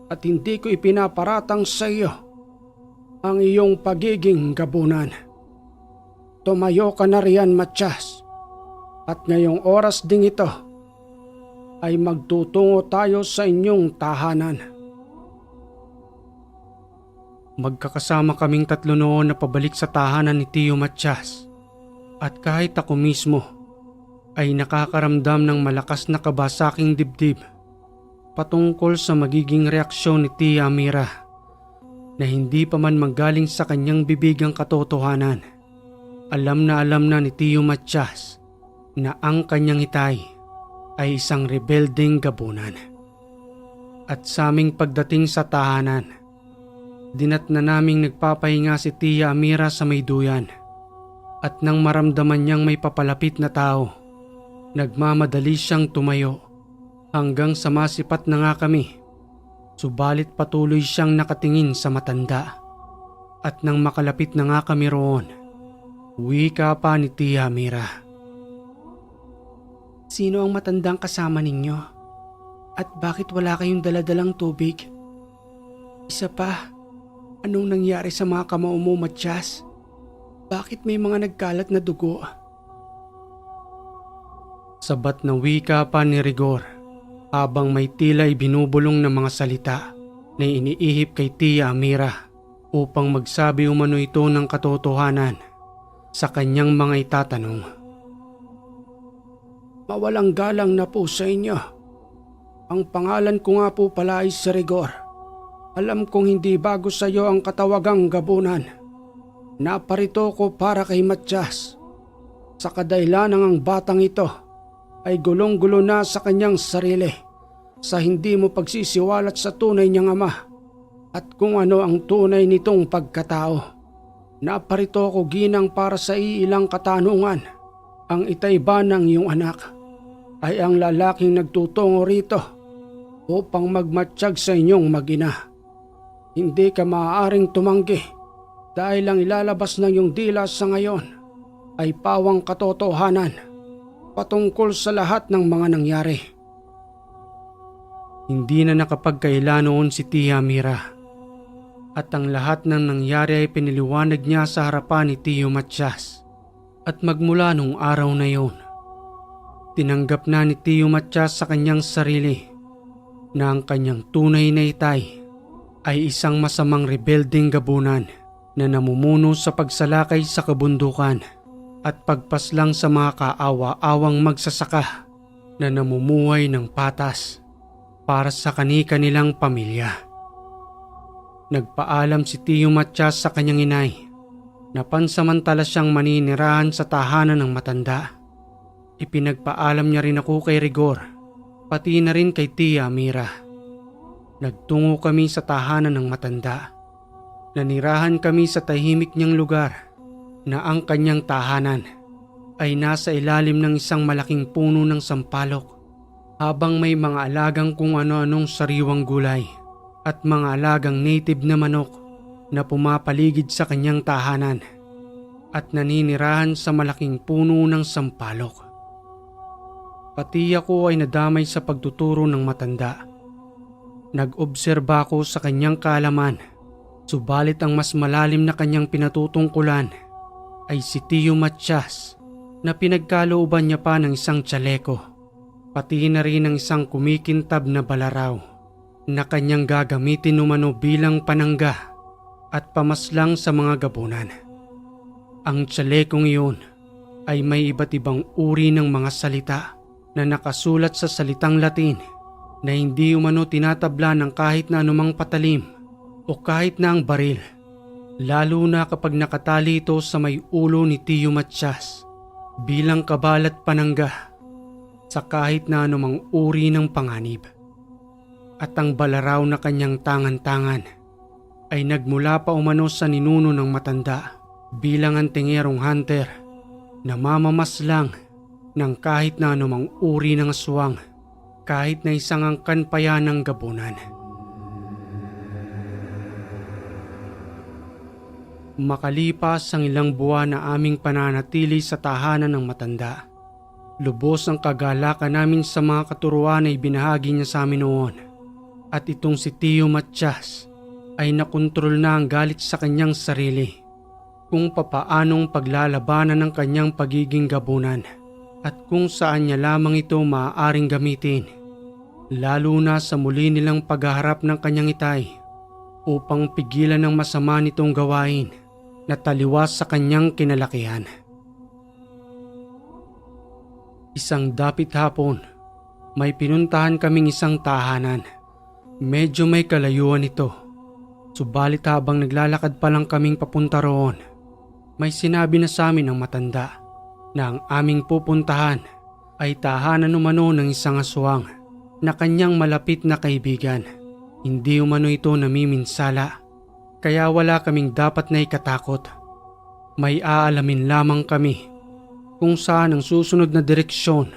at hindi ko ipinaparatang sa iyo ang iyong pagiging gabunan. Tumayo ka na riyan, Matias, at ngayong oras ding ito ay magtutungo tayo sa inyong tahanan. Magkakasama kaming tatlo noon na pabalik sa tahanan ni Tio Matias. At kahit ako mismo ay nakakaramdam ng malakas na kaba sa aking dibdib patungkol sa magiging reaksyon ni Tia Amira na hindi pa man manggaling sa kanyang bibig ang katotohanan. Alam na ni Tio Matias na ang kanyang itay ay isang rebeldeng gabunan. At sa aming pagdating sa tahanan, dinatna naming nagpapahinga si Tia Amira sa may duyan. At nang maramdaman niyang may papalapit na tao, nagmamadali siyang tumayo hanggang sa masipat na nga kami. Subalit patuloy siyang nakatingin sa matanda. At nang makalapit na nga kami roon, wika pa ni Tia Amira. Sino ang matandang kasama ninyo? At bakit wala kayong daladalang tubig? Isa pa, anong nangyari sa mga kamao mo, Matias? Bakit may mga nagkalat na dugo? Sabat na wika pa ni Rigor habang may tila ibinubulong na mga salita na iniihip kay Tia Amira upang magsabi umano ito ng katotohanan sa kanyang mga itatanong. Mawalang galang na po sa inyo. Ang pangalan ko nga po pala ay si Rigor. Alam kong hindi bago sa iyo ang katawagang gabunan. Naparito ko para kay Matias. Sa kadahilanang ang batang ito ay gulong-gulo na sa kanyang sarili sa hindi mo pagsisiwalat sa tunay niyang ama at kung ano ang tunay nitong pagkatao. Naparito ko ginang para sa iilang katanungan. Ang itay ba ng iyong anak ay ang lalaking nagtutungo rito upang magmatsyag sa inyong mag-ina. Hindi ka maaaring tumanggi dahil ang ilalabas ng iyong dila sa ngayon ay pawang katotohanan patungkol sa lahat ng mga nangyari. Hindi na nakapagkaila noon si Tia Amira at ang lahat ng nangyari ay piniliwanag niya sa harapan ni Tio Matias. At magmula nung araw na yon, tinanggap na ni Tio Matias sa kanyang sarili na ang kanyang tunay na itay ay isang masamang rebeldeng gabunan na namumuno sa pagsalakay sa kabundukan at pagpaslang sa mga kaawa-awang magsasaka na namumuhay ng patas para sa kani-kanilang pamilya. Nagpaalam si Tio Matias sa kanyang inay na pansamantala siyang maninirahan sa tahanan ng matanda. Ipinagpaalam niya rin ako kay Rigor, pati na rin kay Tia Amira. Nagtungo kami sa tahanan ng matanda. Nanirahan kami sa tahimik niyang lugar na ang kanyang tahanan ay nasa ilalim ng isang malaking puno ng sampalok habang may mga alagang kung ano-anong sariwang gulay at mga alagang native na manok na pumapaligid sa kanyang tahanan at naninirahan sa malaking puno ng sampalok. Pati ako ay nadamay sa pagtuturo ng matanda. Nag-obserba ako sa kanyang kaalaman. Subalit ang mas malalim na kanyang pinatutungkulan ay si Tio Matias na pinagkalooban niya pa ng isang tsaleko, pati na rin ng isang kumikintab na balaraw na kanyang gagamitin umano bilang panangga at pamaslang sa mga gabunan. Ang tsalekong iyon ay may iba't ibang uri ng mga salita na nakasulat sa salitang Latin na hindi umano tinatabla ng kahit na anumang patalim o kahit na ang baril, lalo na kapag nakatali ito sa may ulo ni Tio Matias bilang kabalat panangga sa kahit na anumang uri ng panganib. At ang balaraw na kanyang tangan-tangan ay nagmula pa umano sa ninuno ng matanda bilang antingerong hunter na mamamaslang ng kahit na anumang uri ng aswang, kahit na isang angkan pa yan ng gabunan. Makalipas ang ilang buwan na aming pananatili sa tahanan ng matanda, lubos ang kagalakan namin sa mga katuruan na ibinahagi niya sa amin noon. At itong si Tio Matias ay nakontrol na ang galit sa kanyang sarili kung papaanong paglalabanan ng kanyang pagiging gabunan at kung saan niya lamang ito maaaring gamitin, lalo na sa muli nilang paghaharap ng kanyang itay upang pigilan ang masama nitong gawain na taliwas sa kanyang kinalakihan. Isang dapit hapon, may pinuntahan kaming isang tahanan. Medyo may kalayuan ito. Subalit habang naglalakad pa lang kaming papunta roon, may sinabi na sa amin ng matanda na ang aming pupuntahan ay tahanan umano ng isang aswang na kanyang malapit na kaibigan. Hindi umano ito namiminsala, kaya wala kaming dapat na ikatakot. May aalamin lamang kami kung saan ang susunod na direksyon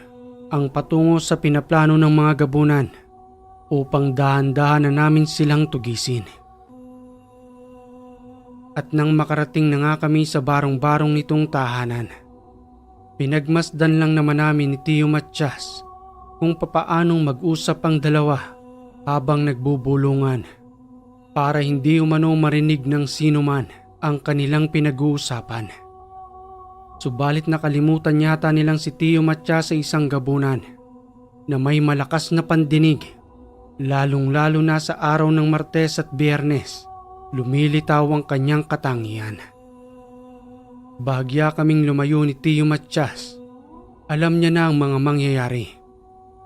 ang patungo sa pinaplano ng mga gabunan upang dahan-dahan na namin silang tugisin. At nang makarating na nga kami sa barong-barong nitong tahanan, pinagmasdan lang naman namin ni Tio Matias kung papaanong mag-usap ang dalawa habang nagbubulungan para hindi umano marinig ng sino man ang kanilang pinag-uusapan. Subalit nakalimutan yata nilang si Tio Matias sa isang gabunan na may malakas na pandinig, lalong-lalo na sa araw ng Martes at Biyernes. Lumilitaw ang kanyang katangian. Bahagya kaming lumayo ni Tio Matias. Alam niya na ang mga mangyayari.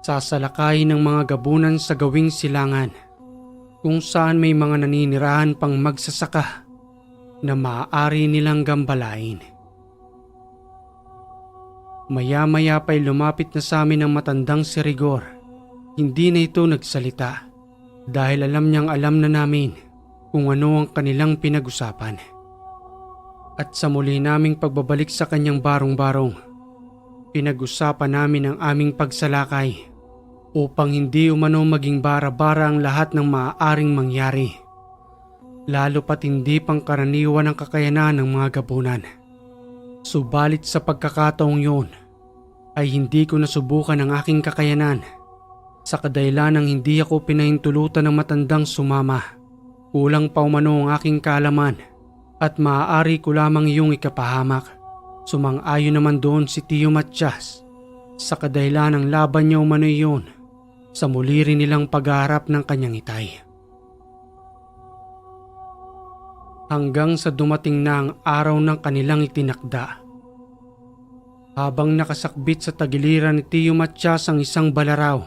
Sasalakay ng mga gabunan sa gawing silangan kung saan may mga naninirahan pang magsasaka na maaari nilang gambalain. Maya-maya pa'y lumapit na sa amin ang matandang si Rigor. Hindi na ito nagsalita dahil alam niyang alam na namin kung ano ang kanilang pinag-usapan. At sa muli naming pagbabalik sa kanyang barong-barong, pinag-usapan namin ang aming pagsalakay upang hindi umano maging bara-bara ang lahat ng maaaring mangyari, lalo pat hindi pangkaraniwan ang kakayanan ng mga gabunan. Subalit sa pagkakataong yun ay hindi ko nasubukan ang aking kakayanan sa kadahilan ng hindi ako pinahintulutan ng matandang sumama. Kulang pa umano ang aking kaalaman at maaari ko lamang iyong ikapahamak. Sumang-ayon naman doon si Tio Matias sa kadahilan ng laban niya umano iyon sa muli rin nilang pagharap ng kanyang itay. Hanggang sa dumating na ang araw ng kanilang itinakda. Habang nakasakbit sa tagiliran ni Tio Matias ang isang balaraw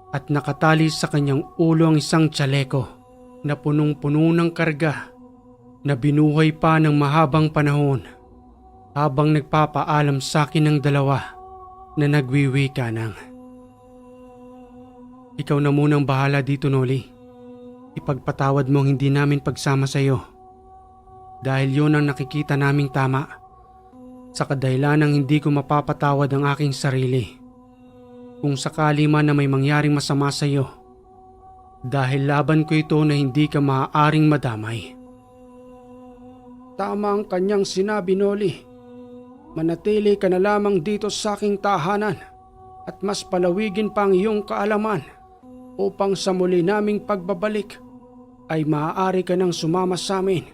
at nakatali sa kanyang ulo ang isang tsaleko na punong-puno ng karga na binuhay pa ng mahabang panahon, habang nagpapaalam sa akin ng dalawa na nagwiwika ng, "Ikaw na munang bahala dito, Noli. Ipagpatawad mo ang hindi namin pagsama sa iyo dahil yun ang nakikita naming tama sa kadahilan ng hindi ko mapapatawad ang aking sarili kung sakali man na may mangyaring masama sa iyo. Dahil laban ko ito na hindi ka maaaring madamay." Tama ang kanyang sinabi, Noli. Manatili ka na lamang dito sa aking tahanan at mas palawigin pa ang iyong kaalaman upang sa muli naming pagbabalik ay maaari ka nang sumama sa amin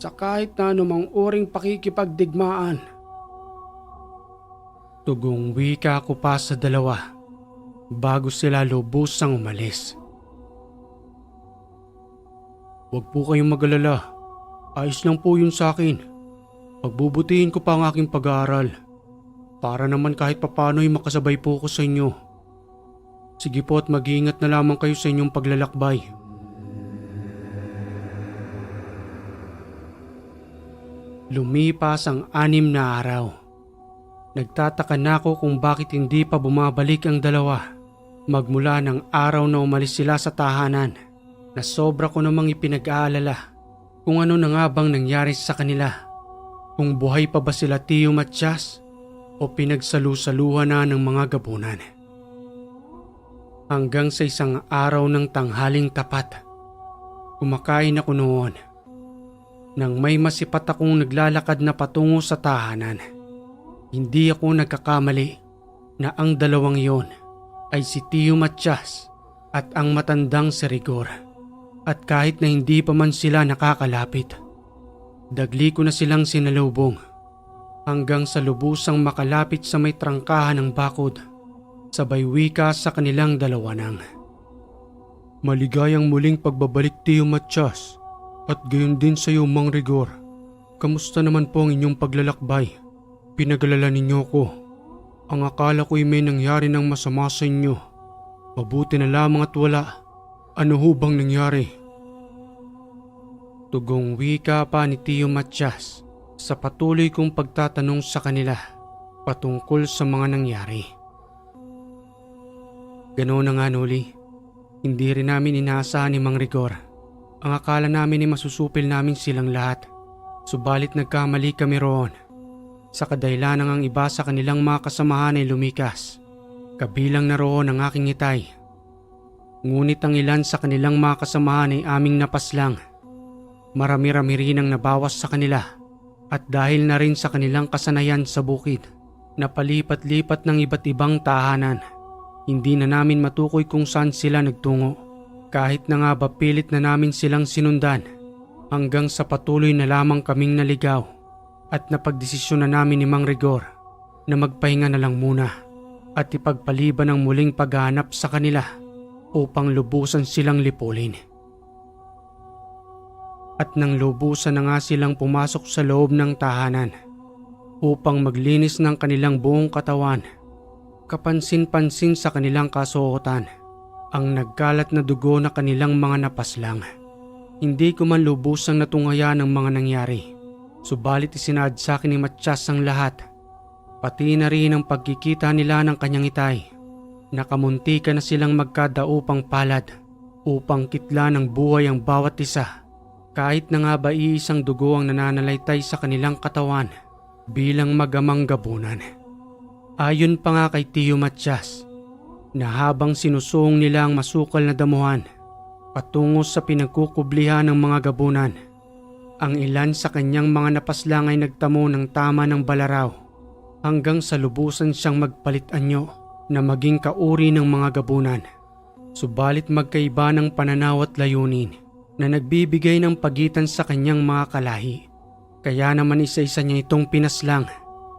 sa kahit na anumang uring pakikipagdigmaan. Tugong wika ko pa sa dalawa bago sila lubusang umalis. "Huwag po kayong mag-alala. Ayos lang po yun sa akin. Pagbubutihin ko pa ang aking pag-aaral para naman kahit papano'y makasabay po ko sa inyo. Sige po at mag-iingat na lamang kayo sa inyong paglalakbay." Lumipas ang 6 na araw. Nagtataka na ako kung bakit hindi pa bumabalik ang dalawa magmula ng araw na umalis sila sa tahanan, na sobra ko namang ipinag-aalala kung ano na nga bang nangyari sa kanila. Kung buhay pa ba sila Tio Matias o pinagsalu-saluhan na ng mga gabunan. Hanggang sa isang araw ng tanghaling tapat, kumakain ako noon nang may masipat akong naglalakad na patungo sa tahanan. Hindi ako nagkakamali na ang dalawang iyon ay si Tio Matias at ang matandang si Rigor. At kahit na hindi pa man sila nakakalapit, dagli ko na silang sinalubong hanggang sa lubusang makalapit sa may trangkahan ng bakod. Sabay wika sa kanilang dalawa ng, "Maligayang muling pagbabalik, Tio Matias. At gayon din sa iyo, Mang Rigor. Kamusta naman po ang inyong paglalakbay? Pinagalala ninyo ko. Ang akala ko'y may nangyari ng masama sa inyo. Mabuti na lamang at wala. Ano ho bang nangyari? Tugong wika pa ni Tio Matias sa patuloy kong pagtatanong sa kanila patungkol sa mga nangyari. Ganoon na nga, Noli. Hindi rin namin inaasahan ni Mang Rigor. Ang akala namin ay masusupil namin silang lahat. Subalit nagkamali kami roon. Sa kadahilan ng ang iba sa kanilang mga kasamahan ay lumikas. Kabilang na roon ang aking itay. Ngunit ang ilan sa kanilang mga kasamahan ay aming napaslang. Marami-rami rin ang nabawas sa kanila. At dahil na rin sa kanilang kasanayan sa bukid, napalipat-lipat ng iba't ibang tahanan. Hindi na namin matukoy kung saan sila nagtungo. Kahit na nga ba pilit na namin silang sinundan. Hanggang sa patuloy na lamang kaming naligaw. At napagdesisyon na namin ni Mang Rigor na magpahinga na lang muna. At ipagpaliban ang muling paghahanap sa kanila upang lubusan silang lipulin. At nang lubusan na nga silang pumasok sa loob ng tahanan upang maglinis ng kanilang buong katawan, kapansin-pansin sa kanilang kasuotan ang nagkalat na dugo na kanilang mga napaslang. Hindi ko man lubusang natunghayan ang mga nangyari, subalit isinad sa akin ni Matias ang lahat, pati na rin ang pagkikita nila ng kanyang itay. Nakamuntika na silang magkadaupang palad upang kitla ng buhay ang bawat isa. Kahit na nga ba iisang dugo ang nananalaytay sa kanilang katawan bilang magamang gabunan. Ayon pa nga kay Tio Matias na habang sinusuong nila ang masukal na damuhan patungo sa pinagkukublihan ng mga gabunan, ang ilan sa kanyang mga napaslang ay nagtamo ng tama ng balaraw hanggang sa lubusan siyang magpalit anyo na maging kauri ng mga gabunan. Subalit magkaiba ng pananaw at layunin na nagbibigay ng pagitan sa kanyang mga kalahi. Kaya naman isa-isa niya itong pinaslang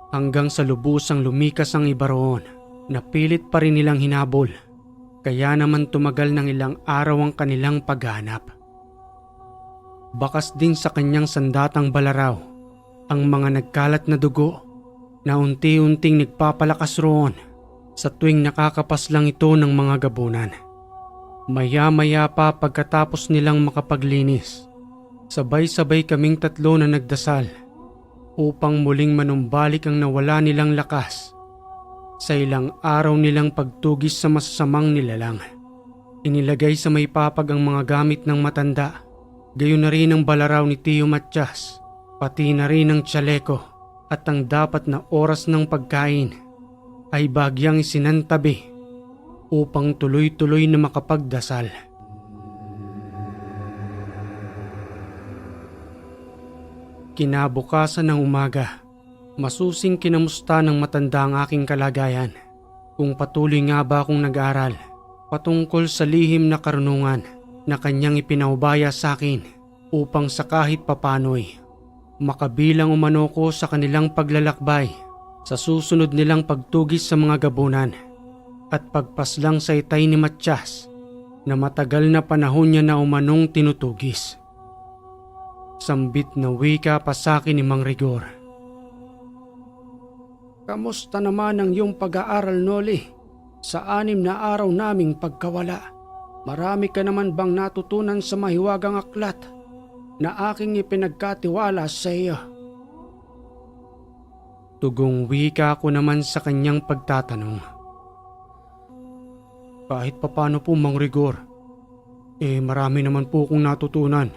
hanggang sa lubusang lumikas ang iba roon na pilit pa rin nilang hinabol. Kaya naman tumagal ng ilang araw ang kanilang paghanap. Bakas din sa kanyang sandatang balaraw ang mga nagkalat na dugo na unti-unting nagpapalakas roon sa tuwing nakakapaslang ito ng mga gabunan. Maya-maya pa pagkatapos nilang makapaglinis, sabay-sabay kaming tatlo na nagdasal upang muling manumbalik ang nawala nilang lakas sa ilang araw nilang pagtugis sa masasamang nilalang. Inilagay sa may papag ang mga gamit ng matanda, gayon na rin ang balaraw ni Tio Matias, pati na rin ang tsaleko at ang dapat na oras ng pagkain ay bagyang isinantabi upang tuloy-tuloy na makapagdasal. Kinabukasan ng umaga, masusing kinamusta ng matanda ang aking kalagayan kung patuloy nga ba akong nag-aaral patungkol sa lihim na karunungan na kanyang ipinaubaya sa akin upang sa kahit papano'y makabilang umano ko sa kanilang paglalakbay sa susunod nilang pagtugis sa mga gabunan at pagpaslang sa itay ni Matias na matagal na panahon niya na umanong tinutugis. Sambit na wika pa sa akin ni Mang Rigor. Kamusta naman ang iyong pag-aaral, Noli? Sa 6 na araw naming pagkawala, marami ka naman bang natutunan sa mahiwagang aklat na aking ipinagkatiwala sa iyo? Tugong wika ko naman sa kanyang pagtatanong. Kahit papano po, Mang Rigor, marami naman po akong natutunan.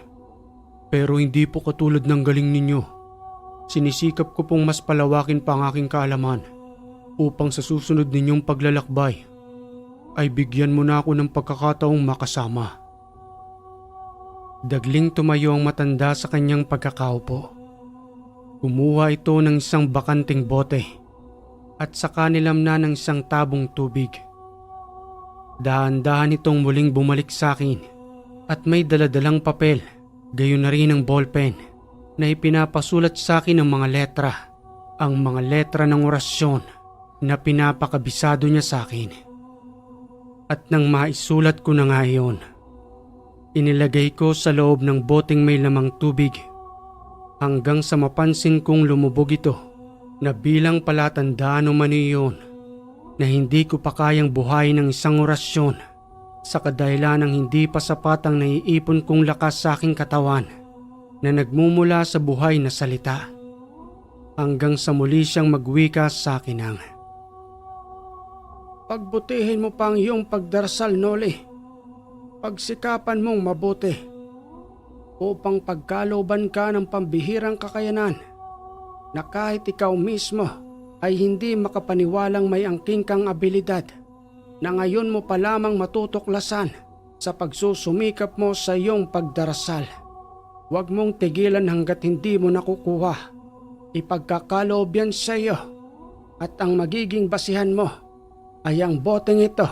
Pero hindi po katulad ng galing ninyo. Sinisikap ko pong mas palawakin pa ang aking kaalaman upang sa susunod ninyong paglalakbay ay bigyan mo na ako ng pagkakataong makasama. Dagling tumayo ang matanda sa kanyang pagkakaupo. Kumuha ito ng isang bakanting bote at saka nilamnan ng isang tabong tubig. Dahan-dahan itong muling bumalik sa akin at may daladalang papel, gayon na rin ang ballpen na ipinapasulat sa akin ng mga letra, ang mga letra ng orasyon na pinapakabisado niya sa akin. At nang maisulat ko na nga iyon, Inilagay ko sa loob ng boteng may lamang tubig hanggang sa mapansin kong lumubog ito na bilang palatandaan umano iyon na hindi ko pa kayang buhayin ng isang orasyon sa kadahilan ng hindi pa sapat ang naiipon kong lakas sa aking katawan na nagmumula sa buhay na salita hanggang sa muli siyang magwika sa akin ng, Pagbutihin mo pang iyong pagdarasal, Noli. Pagsikapan mong mabuti upang pagkalooban ka ng pambihirang kakayanan na kahit ikaw mismo ay hindi makapaniwalang may angking kang abilidad na ngayon mo pa lamang matutuklasan sa pagsusumikap mo sa iyong pagdarasal. Huwag mong tigilan hanggat hindi mo nakukuha. Ipagkakaloob yan sa iyo at ang magiging basihan mo ay ang boteng ito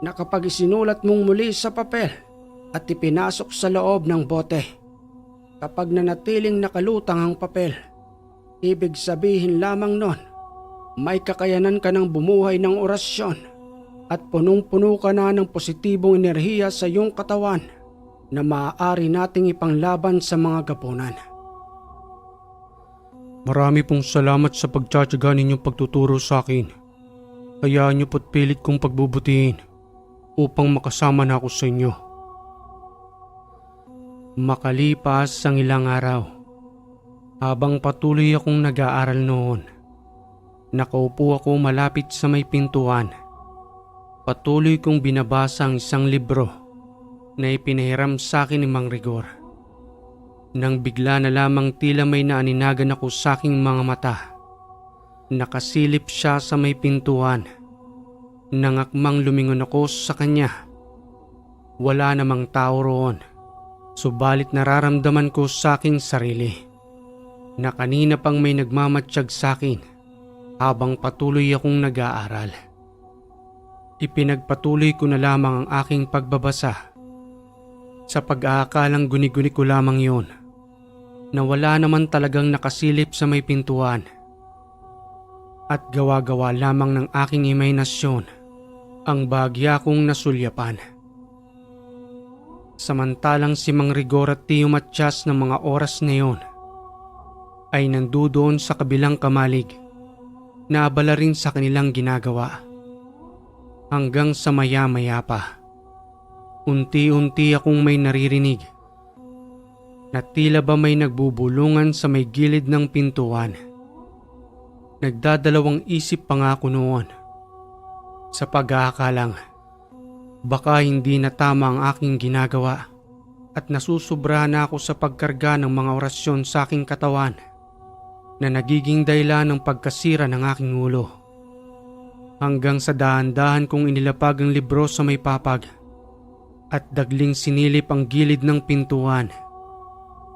na kapag isinulat mong muli sa papel at ipinasok sa loob ng bote. Kapag nanatiling nakalutang ang papel, ibig sabihin lamang nun, may kakayanan ka ng bumuhay ng orasyon at punong-puno ka na ng positibong enerhiya sa iyong katawan na maaari nating ipanglaban sa mga gapunan. Marami pong salamat sa pagtsatsaga ninyong pagtuturo sa akin. Hayaan niyo po't pilit kong pagbubutihin upang makasama na ako sa inyo. Makalipas ang ilang araw, habang patuloy akong nag-aaral noon, nakaupo ako malapit sa may pintuan. Patuloy kong binabasa ang isang libro na ipinahiram sa akin ni Mang Rigor. Nang bigla na lamang tila may naaninagan ako sa aking mga mata. Nakasilip siya sa may pintuan. Nangakmang lumingon ako sa kanya. Wala namang tao roon, subalit nararamdaman ko sa aking sarili na kanina pang may nagmamatsyag sa akin habang patuloy akong nag-aaral. Ipinagpatuloy ko na lamang ang aking pagbabasa sa pag-aakalang guni-guni ko lamang yon na wala naman talagang nakasilip sa may pintuan at gawa-gawa lamang ng aking imahinasyon ang bahagya kong nasulyapan. Samantalang si Mang Rigor at Tio Matias ng mga oras na yon ay nandoon sa kabilang kamalig na abala rin sa kanilang ginagawa. Hanggang sa maya-maya pa, unti-unti akong may naririnig na tila ba may nagbubulungan sa may gilid ng pintuan. Nagdadalawang isip pa nga ako noon sa pag-aakalang baka hindi na tama ang aking ginagawa at nasusobrahan na ako sa pagkarga ng mga orasyon sa aking katawan na nagiging dahilan ng pagkasira ng aking ulo. Hanggang sa dahan-dahan kong inilapag ang libro sa may papag at dagling sinilip ang gilid ng pintuan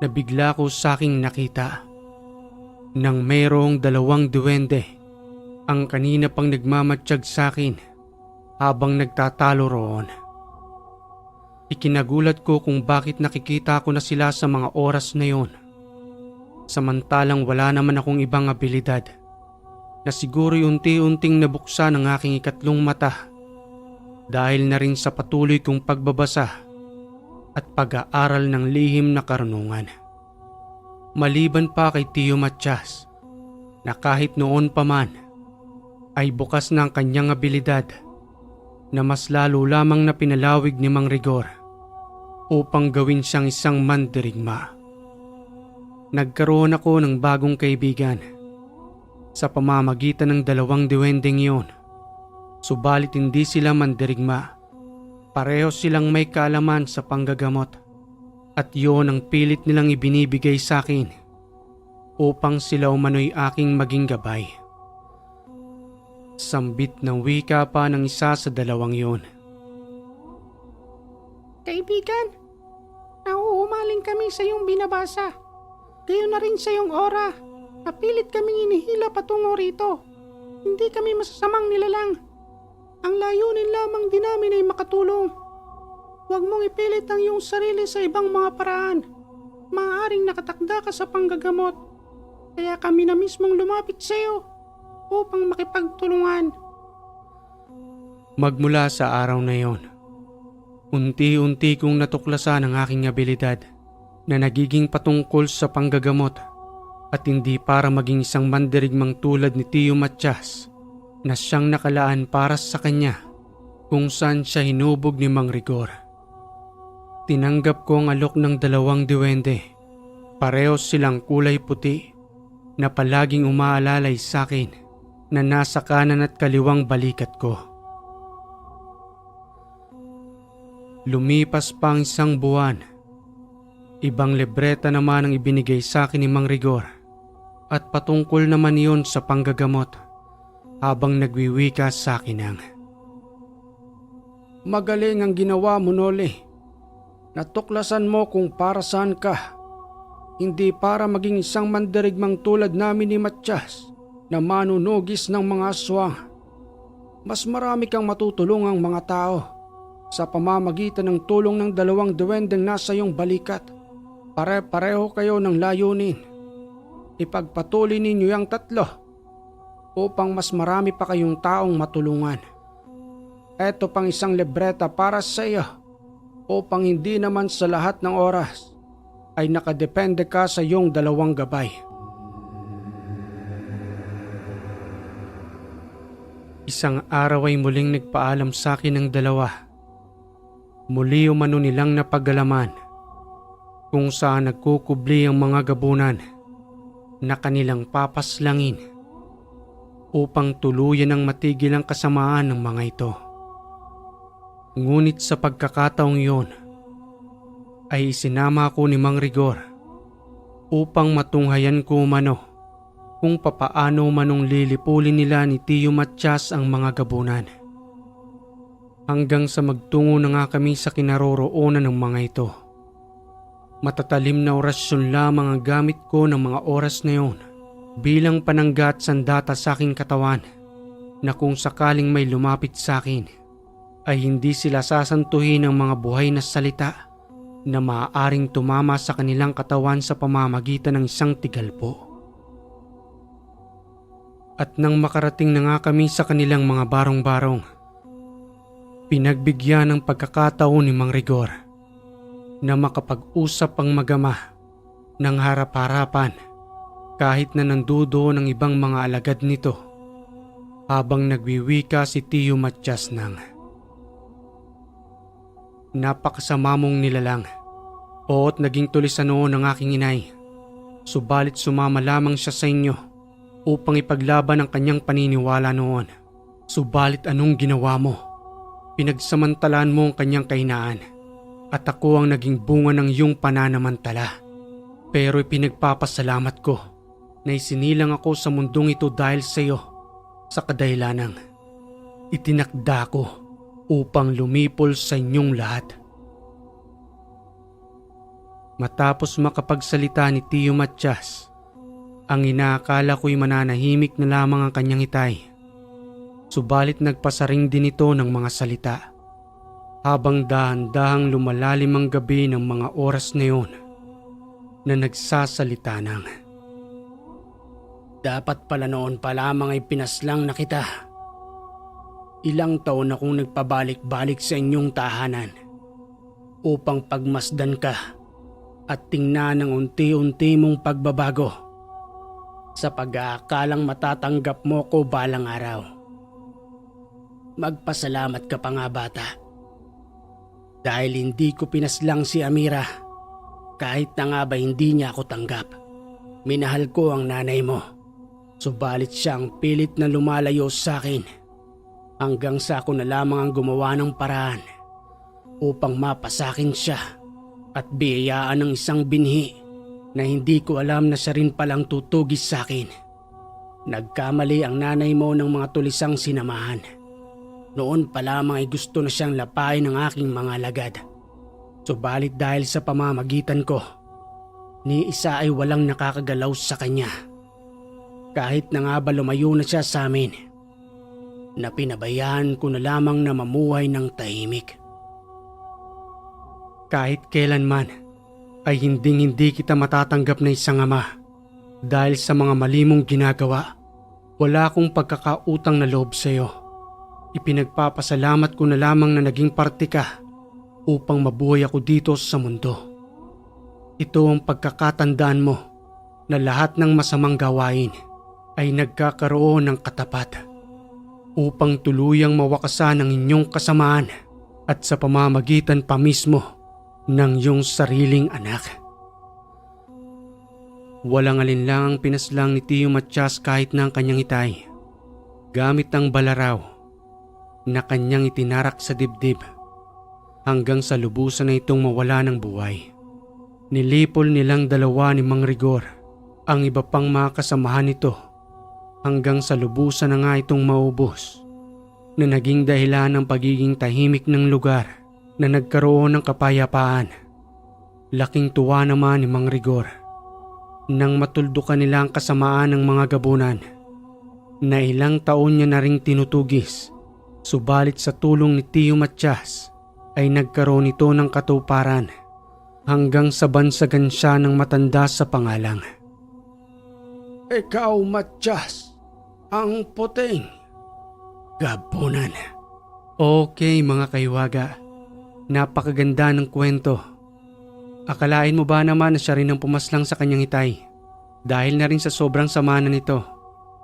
na bigla ko sa aking nakita nang mayroong dalawang duwende ang kanina pang nagmamatsyag sa akin habang nagtatalo roon. Ikinagulat ko kung bakit nakikita ko na sila sa mga oras na yon, samantalang wala naman akong ibang abilidad na siguro'y unti-unting nabuksan ang aking ikatlong mata dahil na rin sa patuloy kong pagbabasa at pag-aaral ng lihim na karunungan. Maliban pa kay Tio Matias na kahit noon pa man ay bukas na ang kanyang abilidad na mas lalo lamang na pinalawig ni Mang Rigor upang gawin siyang isang mandirigma. Nagkaroon ako ng bagong kaibigan sa pamamagitan ng dalawang duwendeng iyon, subalit hindi sila mandirigma. Pareho silang may kaalaman sa panggagamot at iyon ang pilit nilang ibinibigay sa akin upang sila umano'y aking maging gabay. Sambit ng wika pa ng isa sa dalawang yon. Kaibigan, nauumaling kami sa iyong binabasa. Gayon na rin sa iyong aura. Napilit kaming inihila patungo rito. Hindi kami masasamang nilalang. Ang layunin lamang din namin ay makatulong. Huwag mong ipilit ang iyong sarili sa ibang mga paraan. Maaaring nakatakda ka sa panggagamot. Kaya kami na mismong lumapit sa iyo upang makipagtulungan. Magmula sa araw na yon, Unti-unti kong natuklasan ang aking abilidad na nagiging patungkol sa panggagamot at hindi para maging isang mandirigmang tulad ni Tio Matias na siyang nakalaan para sa kanya kung saan siya hinubog ni Mang Rigor. Tinanggap ko ang alok ng 2 diwende. Parehos silang kulay puti na palaging umaalalay sa akin na nasa kanan at kaliwang balikat ko. Lumipas pa ang 1 buwan. Ibang libreta naman ang ibinigay sa akin ni Mang Rigor at patungkol naman iyon sa panggagamot habang nagwiwika sa akin ng, Magaling ang ginawa mo, Noli. Natuklasan mo kung para saan ka. Hindi para maging isang mandirigmang tulad namin ni Matias na manunugis ng mga aswang. Mas marami kang matutulungang mga tao sa pamamagitan ng tulong ng 2 duwendeng nasa iyong balikat. Pare-pareho kayo ng layunin. Ipagpatuloy ninyo yung 3 upang mas marami pa kayong taong matulungan. Eto pang 1 libreta para sa iyo upang hindi naman sa lahat ng oras ay nakadepende ka sa iyong 2 gabay. Isang araw ay muling nagpaalam sa akin ng 2. Muli umano nilang napagalaman kung saan nagkukubli ang mga gabunan na kanilang papaslangin upang tuluyan ang matigil ang kasamaan ng mga ito. Ngunit sa pagkakataong iyon ay isinama ko ni Mang Rigor upang matunghayan ko umano kung papaano manong lilipulin nila ni Tio Matias ang mga gabunan. Hanggang sa magtungo na nga kami sa kinaroroonan ng mga ito. Matatalim na orasyon lamang ang gamit ko ng mga oras na yun bilang panangga at sandata sa aking katawan na kung sakaling may lumapit sa akin ay hindi sila sasantuhin ng mga buhay na salita na maaaring tumama sa kanilang katawan sa pamamagitan ng isang tigalpo. At nang makarating na nga kami sa kanilang mga barong-barong, pinagbigyan ng pagkakataon ni Mang Rigor na makapag-usap ang magama ng harap-harapan kahit na nandoon ang ibang mga alagad nito habang nagwiwika si Tio Matias ng, napakasama mong nilalang. Oot naging tulisan noon ng aking inay. Subalit sumama lamang siya sa inyo upang ipaglaban ang kanyang paniniwala noon. Subalit anong ginawa mo? Pinagsamantalaan mo ang kanyang kahinaan at ako ang naging bunga ng iyong pananamantala. Pero ipinagpapasalamat ko na isinilang ako sa mundong ito dahil sa iyo sa kadahilanang itinakda ko upang lumipol sa inyong lahat. Matapos makapagsalita ni Tio Matias, ang inaakala ko'y mananahimik na lamang ang kanyang itay. Subalit nagpasaring din ito ng mga salita habang dahan-dahang lumalalim ang gabi ng mga oras na yun na nagsasalita ng, Dapat pala noon pa lamang ay pinaslang na kita. Ilang taon akong nagpabalik-balik sa inyong tahanan upang pagmasdan ka at tingnan ang unti-unti mong pagbabago sa pag-aakalang matatanggap mo ko balang araw. Magpasalamat ka pa nga, bata. Dahil hindi ko pinaslang si Amira kahit na nga ba hindi niya ako tanggap. Minahal ko ang nanay mo, subalit siya ang pilit na lumalayo sa akin. Hanggang sa ako na lamang ang gumawa ng paraan upang mapasakin siya at biyayaan ng isang binhi na hindi ko alam na siya rin palang tutugis sa akin. Nagkamali ang nanay mo ng mga tulisang sinamahan. Noon pa lamang ay gusto na siyang lapain ng aking mga lagad. Subalit dahil sa pamamagitan ko, ni isa ay walang nakakagalaw sa kanya. Kahit na nga ba lumayo na siya sa amin, na pinabayaan ko na lamang na mamuhay ng tahimik. Kahit kailanman ay hindi kita matatanggap na isang ama dahil sa mga mali mong ginagawa. Wala akong pagkakautang na loob sa iyo. Ipinagpapasalamat ko na lamang na naging parte ka upang mabuhay ako dito sa mundo. Ito ang pagkakatandaan mo na lahat ng masamang gawain ay nagkakaroon ng katapat upang tuluyang mawakasan ang inyong kasamaan at sa pamamagitan pa mismo ng iyong sariling anak. Walang alinlangang pinaslang ni Tio Matias kahit na ang kanyang itay, gamit ang balaraw na kanyang itinarak sa dibdib hanggang sa lubusan na itong mawala ng buhay. Nilipol nilang dalawa ni Mang Rigor ang iba pang mga kasamahan nito hanggang sa lubusan na nga itong maubos, na naging dahilan ng pagiging tahimik ng lugar na nagkaroon ng kapayapaan. Laking tuwa naman ni Mang Rigor nang matuldukan nila ang kasamaan ng mga gabunan na ilang taon niya na ring tinutugis, subalit sa tulong ni Tio Matias ay nagkaroon ito ng katuparan hanggang sa bansagan siya ng matanda sa pangalang Ikaw, Matias, ang puting gabunan. Okay mga kaiwaga, napakaganda ng kwento. Akalain mo ba naman na siya rin ang pumaslang sa kanyang itay dahil na rin sa sobrang sama na nito,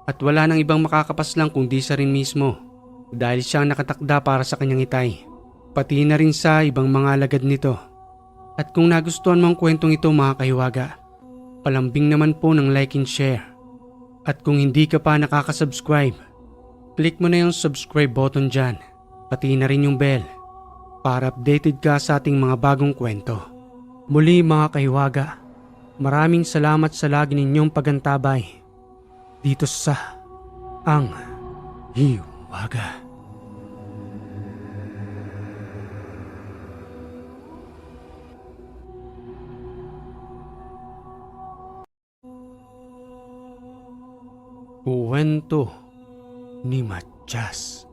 at wala nang ibang makakapaslang kundi siya rin mismo dahil siya ang nakatakda para sa kanyang itay, pati na rin sa ibang mga alagad nito. At kung nagustuhan mo ang kwentong ito mga kaiwaga, palambing naman po ng like and share. At kung hindi ka pa nakaka-subscribe, click mo na yung subscribe button dyan, pati na rin yung bell para updated ka sa ating mga bagong kwento. Muli mga kaiwaga, maraming salamat sa lagi ninyong pagantabay dito sa Ang Hiwaga. Kwento ni Matias.